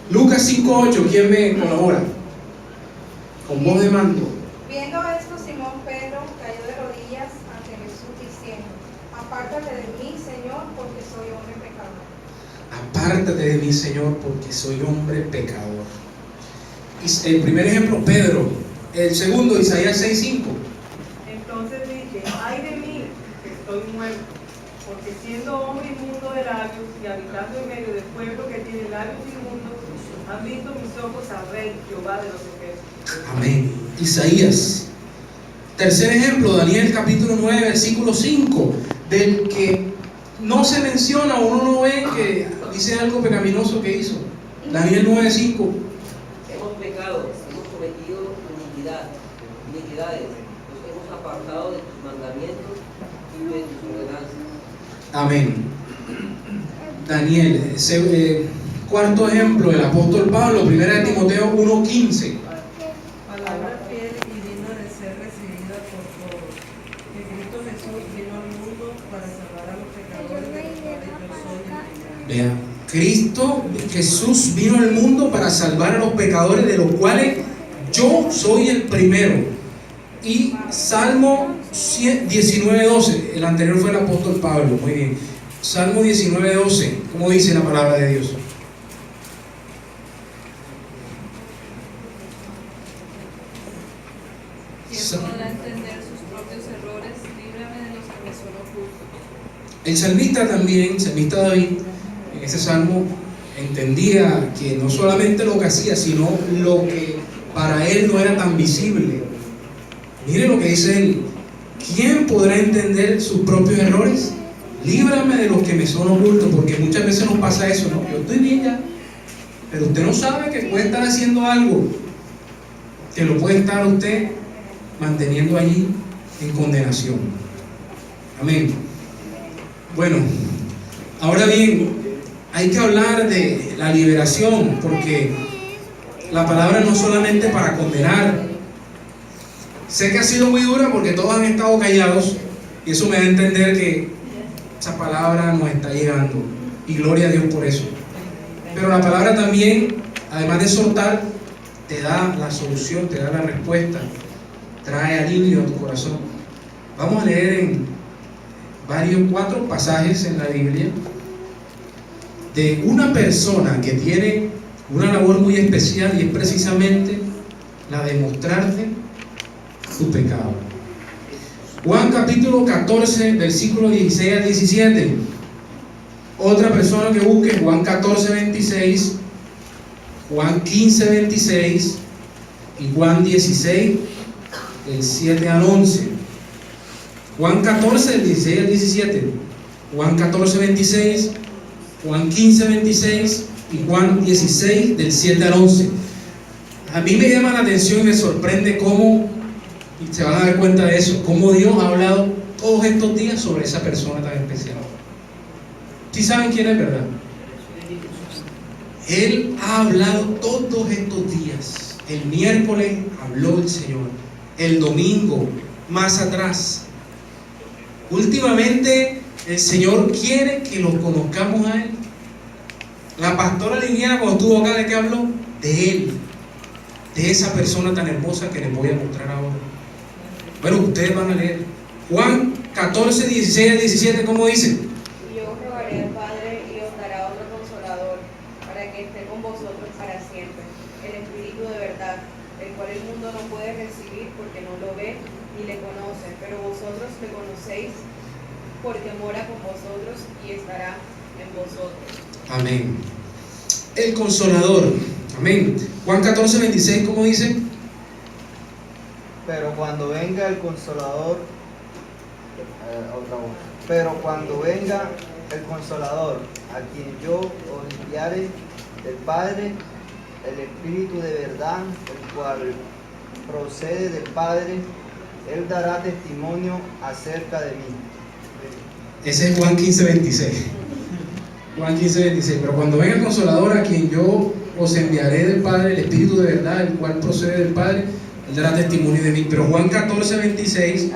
[SPEAKER 1] Lucas 5:8, ¿quién me colabora? Con voz de mando.
[SPEAKER 2] Viendo esto, Simón Pedro cayó de rodillas ante Jesús diciendo: apártate de mí, Señor, porque soy hombre pecador.
[SPEAKER 1] Apártate de mí, Señor, porque soy hombre pecador. El primer ejemplo, Pedro. El segundo, Isaías 6:5.
[SPEAKER 3] Entonces dije: ay de mí, que estoy muerto, porque siendo hombre inmundo de labios y habitando en medio del pueblo que tiene labios inmundos, han visto mis ojos al Rey, Jehová de los ejércitos.
[SPEAKER 1] Amén. Isaías. Tercer ejemplo, Daniel capítulo 9 versículo 5, del que no se menciona, uno no ve que dice algo pecaminoso que hizo. Daniel 9:5.
[SPEAKER 4] Hemos pecado, hemos cometido iniquidades, nos hemos apartado de tus mandamientos y de tus ordenanzas.
[SPEAKER 1] Amén. Daniel, cuarto ejemplo, el apóstol Pablo, primera de Timoteo 1:15.
[SPEAKER 3] Palabra fiel y digna de ser recibida por todos, que Cristo Jesús vino al mundo para salvar a los pecadores, de los cuales yo soy el primero.
[SPEAKER 1] Vea, Cristo Jesús vino al mundo para salvar a los pecadores, de los cuales yo soy el primero. Y Salmo 19:12, el anterior fue el apóstol Pablo, muy bien. Salmo 19:12, ¿cómo dice la palabra de Dios?
[SPEAKER 5] ¿Quién podrá entender sus propios errores? Líbrame de los que me son ocultos.
[SPEAKER 1] El salmista también, el salmista David, en ese salmo entendía que no solamente lo que hacía, sino lo que para él no era tan visible. Mire lo que dice él: ¿quién podrá entender sus propios errores? Líbrame de los que me son ocultos, porque muchas veces nos pasa eso, ¿no? Yo estoy bien ya, pero usted no sabe que puede estar haciendo algo que lo puede estar usted manteniendo allí en condenación. Amén. Bueno, ahora bien, hay que hablar de la liberación, porque la palabra no es solamente para condenar. Sé que ha sido muy dura porque todos han estado callados y eso me da a entender que esa palabra nos está llegando y gloria a Dios por eso. Pero la palabra también, además de exhortar, te da la solución, te da la respuesta, trae alivio a tu corazón. Vamos a leer en 4 pasajes en la Biblia de una persona que tiene una labor muy especial, y es precisamente la de mostrarte tu pecado. Juan capítulo 14 versículos 16 al 17. Otra persona que busque Juan 14:26, Juan 15:26 y Juan 16 del 7 al 11. Juan 14, del 16 al 17, Juan 14, 26, Juan 15, 26 y Juan 16, del 7 al 11. A mí me llama la atención y me sorprende cómo, y se van a dar cuenta de eso, cómo Dios ha hablado todos estos días sobre esa persona tan especial. ¿Sí saben quién es, verdad? Él ha hablado todos estos días. El miércoles habló el Señor, el domingo, más atrás. Últimamente el Señor quiere que lo conozcamos a Él. La pastora Liliana, cuando estuvo acá, ¿de qué habló? De Él, de esa persona tan hermosa que les voy a mostrar ahora. Bueno, ustedes van a leer Juan 14, 16 al 17, ¿cómo dice?
[SPEAKER 6] Y yo os rogaré al Padre y os dará otro consolador, para que esté con vosotros para siempre, el Espíritu de verdad, el cual el mundo no puede recibir porque no lo ve ni le conoce, pero vosotros le conocéis porque mora con vosotros y estará en vosotros.
[SPEAKER 1] Amén. El consolador. Amén. Juan 14, 26, ¿cómo dice?
[SPEAKER 7] Pero cuando venga el consolador, pero cuando venga el consolador, a quien yo os enviare del Padre, el Espíritu de verdad, el cual procede del Padre, Él dará testimonio acerca de mí.
[SPEAKER 1] Ese es Juan 15, 26. Juan 15, 26. Pero cuando venga el consolador, a quien yo os enviaré del Padre, el Espíritu de verdad, el cual procede del Padre, Él dará testimonio de mí. Pero Juan 14, 26,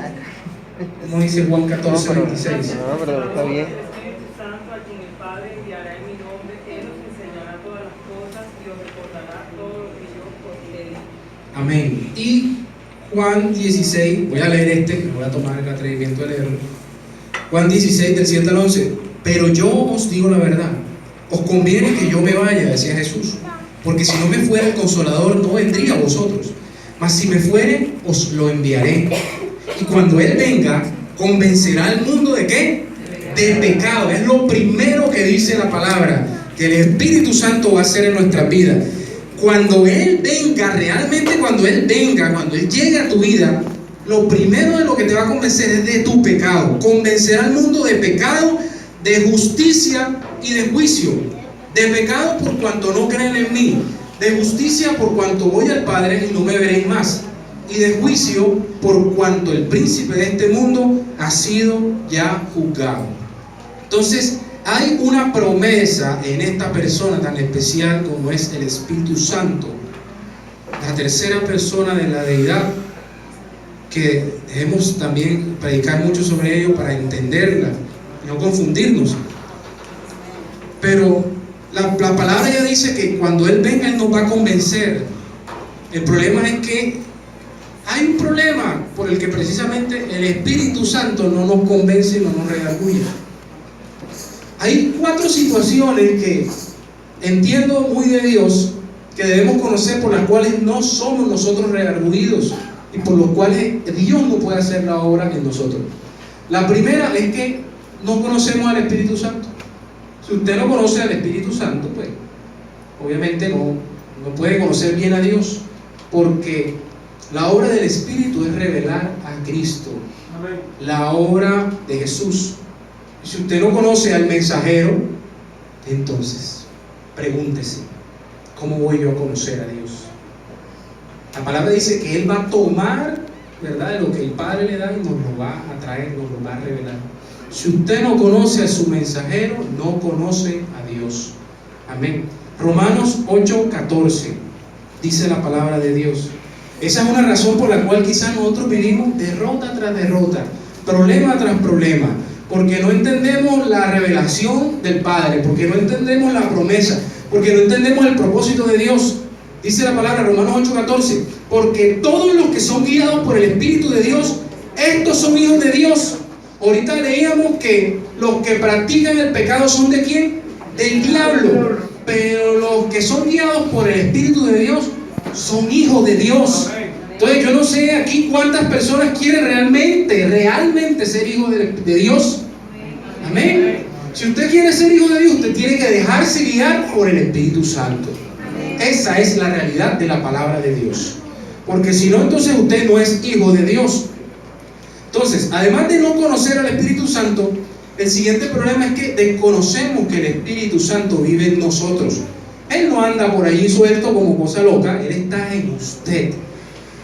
[SPEAKER 1] ¿cómo dice Juan 14, 26?
[SPEAKER 7] No, pero está bien.
[SPEAKER 3] El Espíritu Santo, a quien el Padre enviará en mi nombre, Él os enseñará todas las cosas y os recordará todo lo que yo os diré.
[SPEAKER 1] Amén. Y Juan 16, voy a leer este, me voy a tomar el atrevimiento de leerlo. Juan 16, del 7 al 11. Pero yo os digo la verdad, os conviene que yo me vaya, decía Jesús, porque si no me fuera el Consolador, no vendría a vosotros, mas si me fuere, os lo enviaré. Y cuando Él venga, convencerá al mundo ¿de qué? De pecado. Es lo primero que dice la palabra, que el Espíritu Santo va a hacer en nuestras vidas. Cuando Él venga, realmente cuando Él venga, cuando Él llegue a tu vida, lo primero de lo que te va a convencer es de tu pecado. Convencerá al mundo de pecado, de justicia y de juicio. De pecado por cuanto no creen en mí, de justicia por cuanto voy al Padre y no me veréis más, y de juicio por cuanto el príncipe de este mundo ha sido ya juzgado. Entonces hay una promesa en esta persona tan especial como es el Espíritu Santo, la tercera persona de la deidad, que debemos también predicar mucho sobre ello para entenderla y no confundirnos. Pero la palabra ya dice que cuando Él venga, Él nos va a convencer. El problema es que hay un problema por el que precisamente el Espíritu Santo no nos convence y no nos redarguye. Hay 4 situaciones que entiendo muy de Dios, que debemos conocer, por las cuales no somos nosotros redarguidos y por los cuales Dios no puede hacer la obra en nosotros. La primera es que no conocemos al Espíritu Santo. Si usted no conoce al Espíritu Santo, pues obviamente no puede conocer bien a Dios, porque la obra del Espíritu es revelar a Cristo. Amén. La obra de Jesús. Si usted no conoce al mensajero, entonces pregúntese, ¿cómo voy yo a conocer a Dios? La palabra dice que Él va a tomar, ¿verdad?, de lo que el Padre le da y nos lo va a traer, nos lo va a revelar. Si usted no conoce a su mensajero, no conoce a Dios. Amén. Romanos 8:14 dice la palabra de Dios. Esa es una razón por la cual quizás nosotros vivimos derrota tras derrota, problema tras problema, porque no entendemos la revelación del Padre, porque no entendemos la promesa, porque no entendemos el propósito de Dios. Dice la palabra, Romanos 8:14, porque todos los que son guiados por el Espíritu de Dios, estos son hijos de Dios. Ahorita leíamos que los que practican el pecado son ¿de quién? Del diablo. Pero los que son guiados por el Espíritu de Dios son hijos de Dios. Entonces yo no sé aquí cuántas personas quieren realmente ser hijos de Dios. Amén. Si usted quiere ser hijo de Dios, usted tiene que dejarse guiar por el Espíritu Santo. Esa es la realidad de la palabra de Dios. Porque si no, entonces usted no es hijo de Dios. Entonces, además de no conocer al Espíritu Santo, el siguiente problema es que desconocemos que el Espíritu Santo vive en nosotros. Él no anda por ahí suelto como cosa loca, Él está en usted.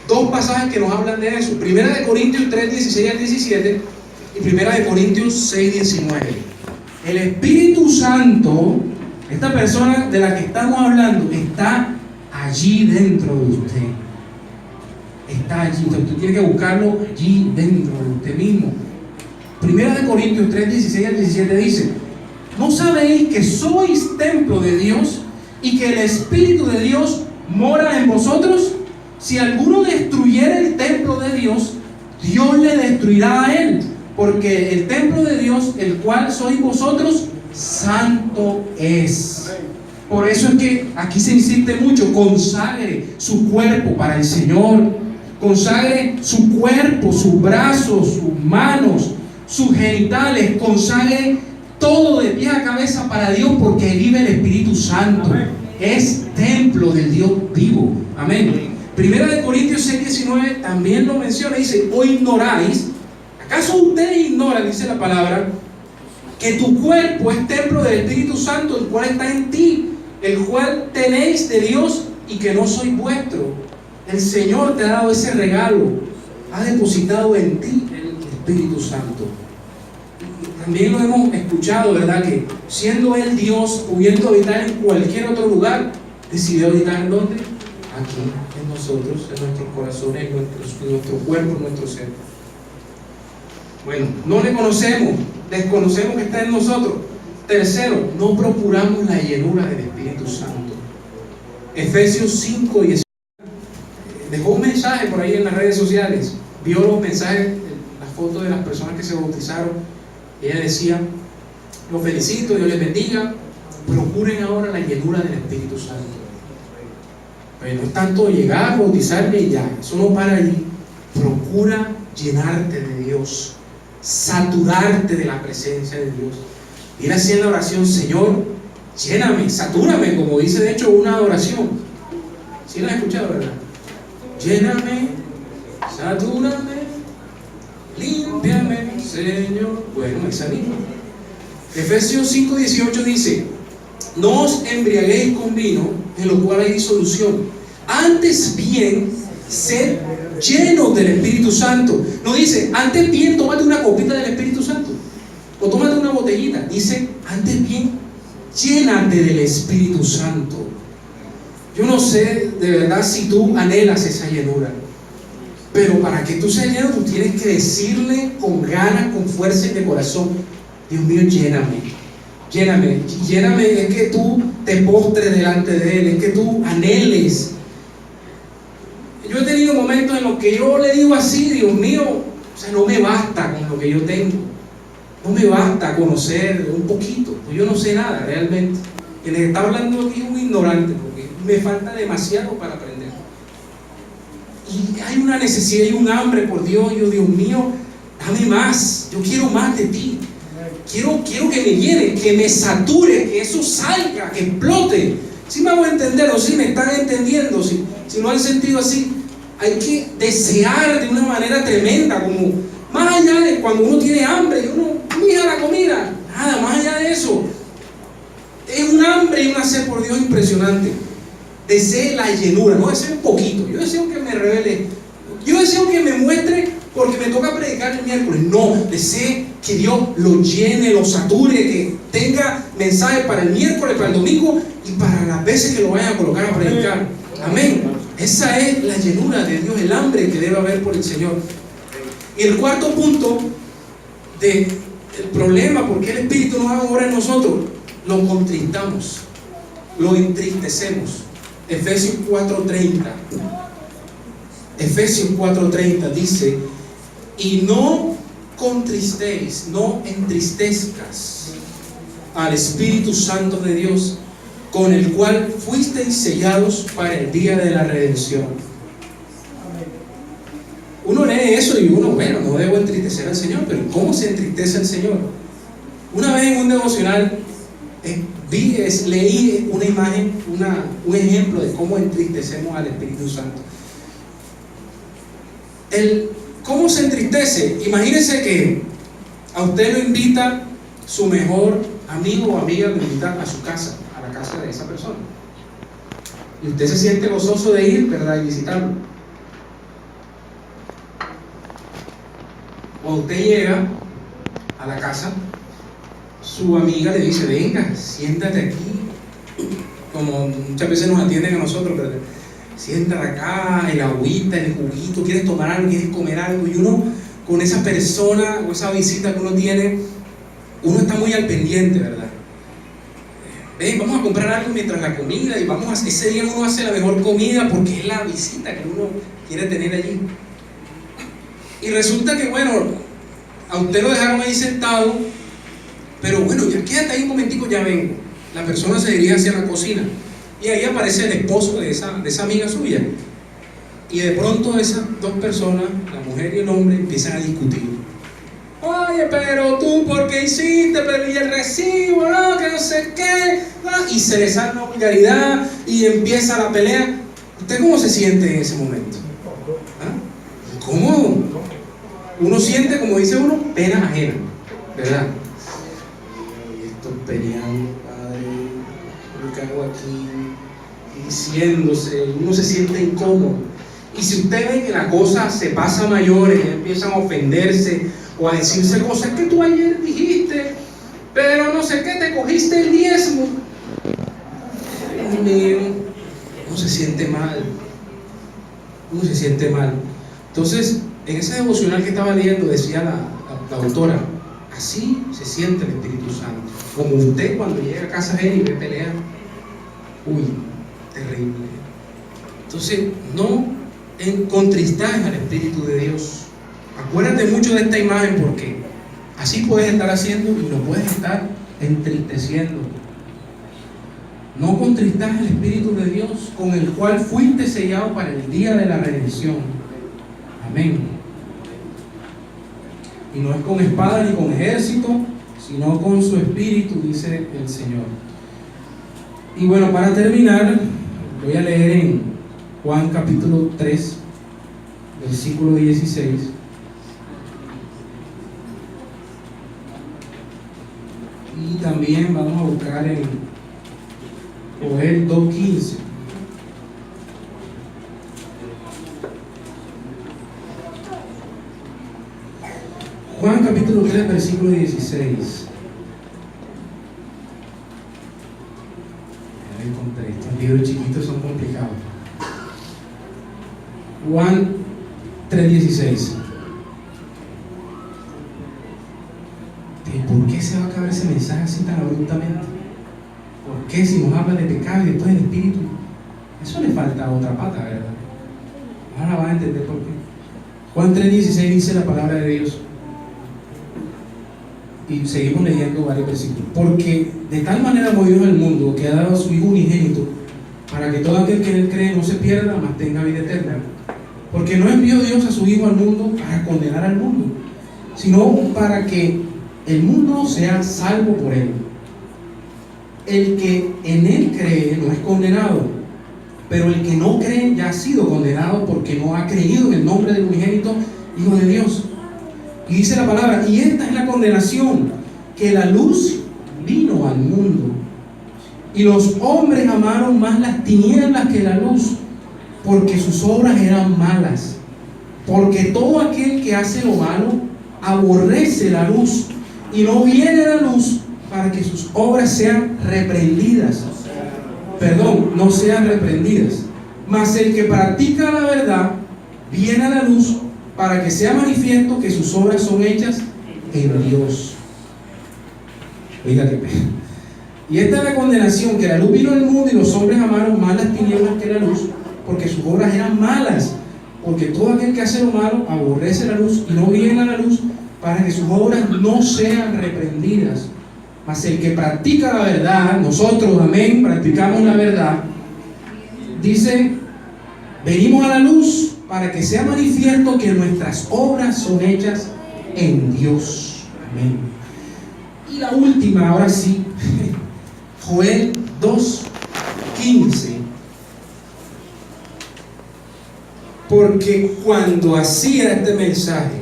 [SPEAKER 1] Dos pasajes que nos hablan de eso: 1 Corintios 3, 16 al 17 y 1 Corintios 6, 19. El Espíritu Santo, esta persona de la que estamos hablando, está allí dentro de usted. Está allí, usted tiene que buscarlo allí dentro de usted mismo. 1 Corintios 3, 16 al 17 dice: ¿no sabéis que sois templo de Dios y que el Espíritu de Dios mora en vosotros? Si alguno destruyera el templo de Dios, Dios le destruirá a él, porque el templo de Dios, el cual sois vosotros, santo es. Por eso es que aquí se insiste mucho: consagre su cuerpo para el Señor, consagre su cuerpo, sus brazos, sus manos, sus genitales, consagre todo de pie a cabeza para Dios, porque vive el Espíritu Santo. Es templo del Dios vivo. Amén. 1 Corintios 6, 19 también lo menciona, dice: ¿o ignoráis? ¿Acaso ustedes ignoran, dice la palabra, que tu cuerpo es templo del Espíritu Santo, el cual está en ti, el cual tenéis de Dios y que no sois vuestro? El Señor te ha dado ese regalo, ha depositado en ti el Espíritu Santo. Y también lo hemos escuchado, ¿verdad? Que siendo Él Dios, pudiendo habitar en cualquier otro lugar, decidió habitar ¿en dónde? Aquí, en nosotros, en nuestros corazones, en nuestro cuerpo, en nuestro ser. Bueno, no le conocemos, desconocemos que está en nosotros. Tercero, no procuramos la llenura del Espíritu Santo. Efesios 5, 19 dejó un mensaje por ahí en las redes sociales. Vio los mensajes, las fotos de las personas que se bautizaron. Ella decía: los felicito, Dios les bendiga, procuren ahora la llenura del Espíritu Santo. Pero no es tanto llegar, bautizarme y ya, eso no para allí. Procura llenarte de Dios, saturarte de la presencia de Dios. Ir haciendo la oración: Señor, lléname, satúrame, como dice de hecho una oración. ¿Sí la has escuchado, verdad? Lléname, satúrame, límpiame, Señor. Bueno, esa misma. Efesios 5, 18 dice: no os embriaguéis con vino, en lo cual hay disolución, antes bien sed llenos del Espíritu Santo. No dice: antes bien tómate una copita del Espíritu Santo, o tómate una botellita. Dice: antes bien llénate del Espíritu Santo. Yo no sé de verdad si tú anhelas esa llenura, pero para que tú seas lleno, tú tienes que decirle con ganas, con fuerza y de corazón: Dios mío, lléname. Lléname, lléname. Es que tú te postres delante de Él, es que tú anheles. Yo he tenido momentos en los que yo le digo así: Dios mío, o sea, no me basta con lo que yo tengo, no me basta conocer un poquito, pues yo no sé nada realmente. Que les está hablando aquí un ignorante, porque me falta demasiado para aprender. Y hay una necesidad y un hambre por Dios. Yo, Dios mío, dame más, yo quiero más de ti. Quiero que me llene, que me sature, que eso salga, que explote. Si me hago entender, o si me están entendiendo, si no han sentido así, hay que desear de una manera tremenda, como más allá de cuando uno tiene hambre y uno mira la comida, nada más allá de eso. Es un hambre y una sed por Dios impresionante. Desee la llenura, no deseo un poquito. Yo deseo que me revele, yo deseo que me muestre porque me toca predicar el miércoles. No, desee que Dios lo llene, lo sature, que tenga mensaje para el miércoles, para el domingo y para las veces que lo vayan a colocar a predicar. Amén. Esa es la llenura de Dios, el hambre que debe haber por el Señor. Y el cuarto punto del problema, porque el Espíritu no haga obra en nosotros, lo contristamos, lo entristecemos. Efesios 4:30. Efesios 4:30 dice: y no contristéis, no entristezcas al Espíritu Santo de Dios, con el cual fuisteis sellados para el día de la redención. Uno lee eso y uno, bueno, no debo entristecer al Señor, pero ¿cómo se entristece al Señor? Una vez en un devocional leí una imagen, un ejemplo de cómo entristecemos al Espíritu Santo. ¿Cómo se entristece? Imagínese que a usted lo invita su mejor amigo o amiga, lo invita a su casa, a la casa de esa persona. Y usted se siente gozoso de ir, ¿verdad? Y visitarlo. Cuando usted llega a la casa, su amiga le dice: venga, siéntate aquí. Como muchas veces nos atienden a nosotros, ¿verdad? Siéntate acá, el agüita, el juguito, quieres tomar algo, quieres comer algo. Y uno, con esa persona o esa visita que uno tiene, uno está muy al pendiente, ¿verdad? Ven, vamos a comprar algo mientras la comida, y ese día uno hace la mejor comida porque es la visita que uno quiere tener allí. Y resulta que, bueno, a usted lo dejaron ahí sentado, pero bueno, ya quédate ahí un momentico, ya vengo. La persona se dirige hacia la cocina y ahí aparece el esposo de esa amiga suya. Y de pronto esas dos personas, la mujer y el hombre, empiezan a discutir. Oye, pero tú, ¿por qué hiciste? Pero y el recibo, ¿no? Que no sé qué, ¿no? Y se les sale una vulgaridad y empieza la pelea. ¿Usted cómo se siente en ese momento? ¿Ah? ¿Cómo? Uno siente, como dice uno, pena ajena, ¿verdad? Estos peleando, padre, lo que hago aquí, diciéndose, uno se siente incómodo. Y si usted ve que la cosa se pasa a mayores, empiezan a ofenderse o a decirse cosas que tú ayer dijiste, pero no sé qué, te cogiste el diezmo. Dios mío, uno se siente mal. Uno se siente mal. Entonces, en ese devocional que estaba leyendo, decía la autora: así se siente el Espíritu Santo. Como usted cuando llega a casa de él y ve pelear. Uy, terrible. Entonces, no contristar al Espíritu de Dios. Acuérdate mucho de esta imagen, porque así puedes estar haciendo y lo puedes estar entristeciendo. No contristar al Espíritu de Dios, con el cual fuiste sellado para el día de la redención. Amén. Y no es con espada ni con ejército, sino con su Espíritu, dice el Señor. Y bueno, para terminar, voy a leer en Juan capítulo 3, versículo 16. Y también vamos a buscar en Joel 2:15. Juan capítulo 3, versículo 16. Estos libros chiquitos son complicados. Juan 3:16. ¿Por qué se va a acabar ese mensaje así tan abruptamente? ¿Por qué, si nos habla de pecado y después del Espíritu? Eso le falta otra pata, ¿verdad? Ahora van a entender por qué. Juan 3:16 dice la palabra de Dios. Y seguimos leyendo varios versículos. Porque de tal manera amó Dios al mundo, que ha dado a su Hijo unigénito, para que todo aquel que en él cree no se pierda, mas tenga vida eterna. Porque no envió Dios a su Hijo al mundo para condenar al mundo, sino para que el mundo sea salvo por él. El que en él cree no es condenado, pero el que no cree ya ha sido condenado, porque no ha creído en el nombre del unigénito Hijo de Dios. Y dice la palabra: y esta es la condenación, que la luz vino al mundo, y los hombres amaron más las tinieblas que la luz, porque sus obras eran malas. Porque todo aquel que hace lo malo aborrece la luz, y no viene a la luz para que sus obras sean reprendidas. Perdón, no sean reprendidas. Mas el que practica la verdad viene a la luz, para que sea manifiesto que sus obras son hechas en Dios. Oiga, qué pena. Y esta es la condenación, que la luz vino al mundo y los hombres amaron más las tinieblas que la luz, porque sus obras eran malas. Porque todo aquel que hace lo malo aborrece la luz y no viene a la luz, para que sus obras no sean reprendidas. Mas el que practica la verdad, nosotros, amén, practicamos la verdad, dice: venimos a la luz para que sea manifiesto que nuestras obras son hechas en Dios. Amén. Y la última, ahora sí, Joel 2:15. Porque cuando hacía este mensaje,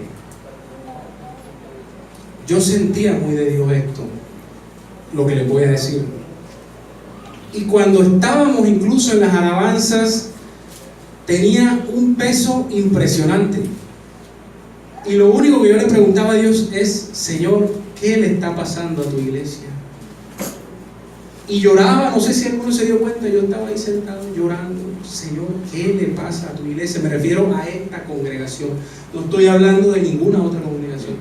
[SPEAKER 1] yo sentía muy de Dios esto, lo que les voy a decir. Y cuando estábamos incluso en las alabanzas, tenía un peso impresionante. Y lo único que yo le preguntaba a Dios es: Señor, ¿qué le está pasando a tu iglesia? Y lloraba, no sé si alguno se dio cuenta, yo estaba ahí sentado llorando: Señor, ¿qué le pasa a tu iglesia? Me refiero a esta congregación, no estoy hablando de ninguna otra congregación.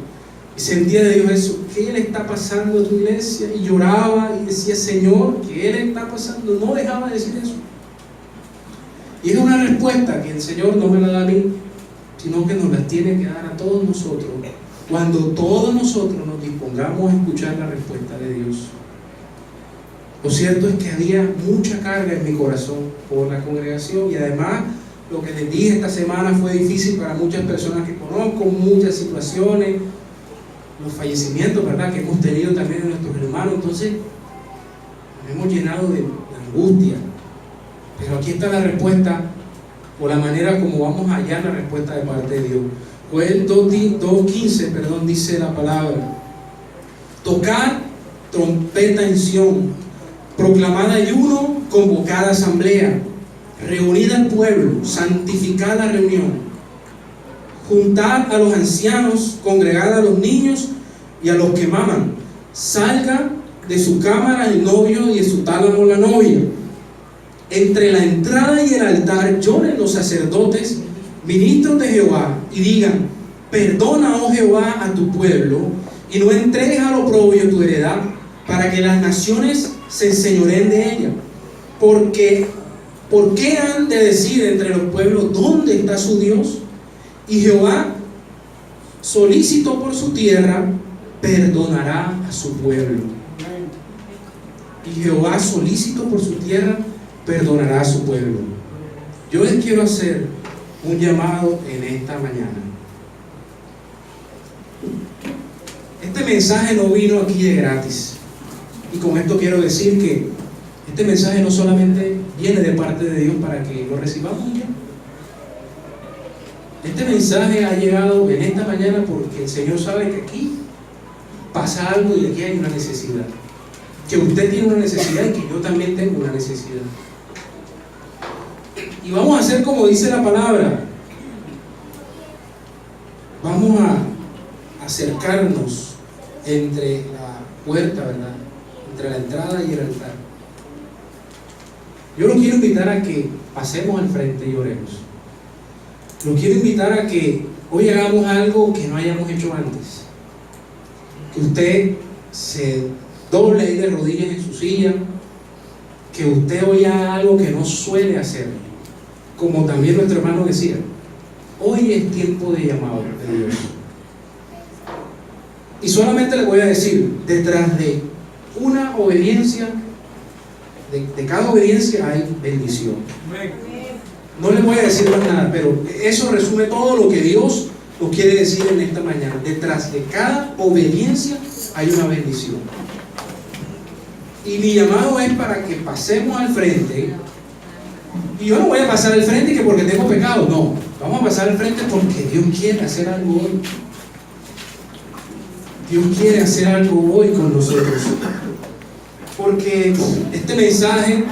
[SPEAKER 1] Y sentía de Dios eso: ¿qué le está pasando a tu iglesia? Y lloraba y decía: Señor, ¿qué le está pasando? No dejaba de decir eso. Y es una respuesta que el Señor no me la da a mí, sino que nos la tiene que dar a todos nosotros, cuando todos nosotros nos dispongamos a escuchar la respuesta de Dios. Lo cierto es que había mucha carga en mi corazón por la congregación, y además lo que les dije esta semana fue difícil para muchas personas que conozco, muchas situaciones, los fallecimientos, ¿verdad?, que hemos tenido también de nuestros hermanos. Entonces nos hemos llenado de angustia. Pero aquí está la respuesta, o la manera como vamos a hallar la respuesta de parte de Dios. Joel 2:15, dice la palabra: tocad trompeta en Sión, proclamad ayuno, convocad asamblea, reunid al pueblo, santificad la reunión, juntad a los ancianos, congregad a los niños y a los que maman, salga de su cámara el novio y de su tálamo la novia. Entre la entrada y el altar lloren los sacerdotes, ministros de Jehová, y digan: perdona, oh Jehová, a tu pueblo, y no entregues al oprobio tu heredad, para que las naciones se enseñoreen de ella. ¿Por qué han de decir entre los pueblos: ¿dónde está su Dios? Y Jehová, solícito por su tierra, perdonará a su pueblo. Y Jehová, solícito por su tierra, perdonará a su pueblo. Yo les quiero hacer un llamado en esta mañana. Este mensaje no vino aquí de gratis. Y con esto quiero decir que este mensaje no solamente viene de parte de Dios para que lo recibamos ya. Este mensaje ha llegado en esta mañana porque el Señor sabe que aquí pasa algo y aquí hay una necesidad. Que usted tiene una necesidad y que yo también tengo una necesidad. Y vamos a hacer como dice la palabra. Vamos a acercarnos entre la puerta, ¿verdad?, entre la entrada y el altar. Yo los quiero invitar a que pasemos al frente y oremos. Los quiero invitar a que hoy hagamos algo que no hayamos hecho antes. Que usted se doble ahí de rodillas en su silla. Que usted hoy haga algo que no suele hacer. Como también nuestro hermano decía: hoy es tiempo de llamado de Dios. Y solamente le voy a decir: detrás de una obediencia, de cada obediencia hay bendición. No le voy a decir más nada, pero eso resume todo lo que Dios nos quiere decir en esta mañana. Detrás de cada obediencia hay una bendición. Y mi llamado es para que pasemos al frente. Y yo no voy a pasar al frente que porque tengo pecado, no. Vamos a pasar al frente porque Dios quiere hacer algo hoy. Dios quiere hacer algo hoy con nosotros. Porque este mensaje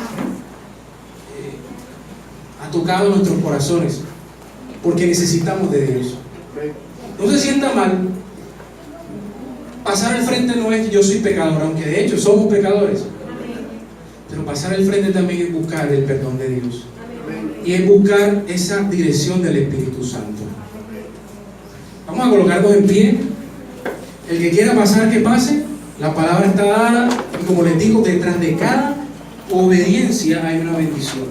[SPEAKER 1] ha tocado nuestros corazones. Porque necesitamos de Dios. No se sienta mal. Pasar al frente no es que yo soy pecador, aunque de hecho somos pecadores. Pero pasar al frente también es buscar el perdón de Dios. Y es buscar esa dirección del Espíritu Santo. Vamos a colocarnos en pie. El que quiera pasar, que pase. La palabra está dada. Y como les digo, detrás de cada obediencia hay una bendición.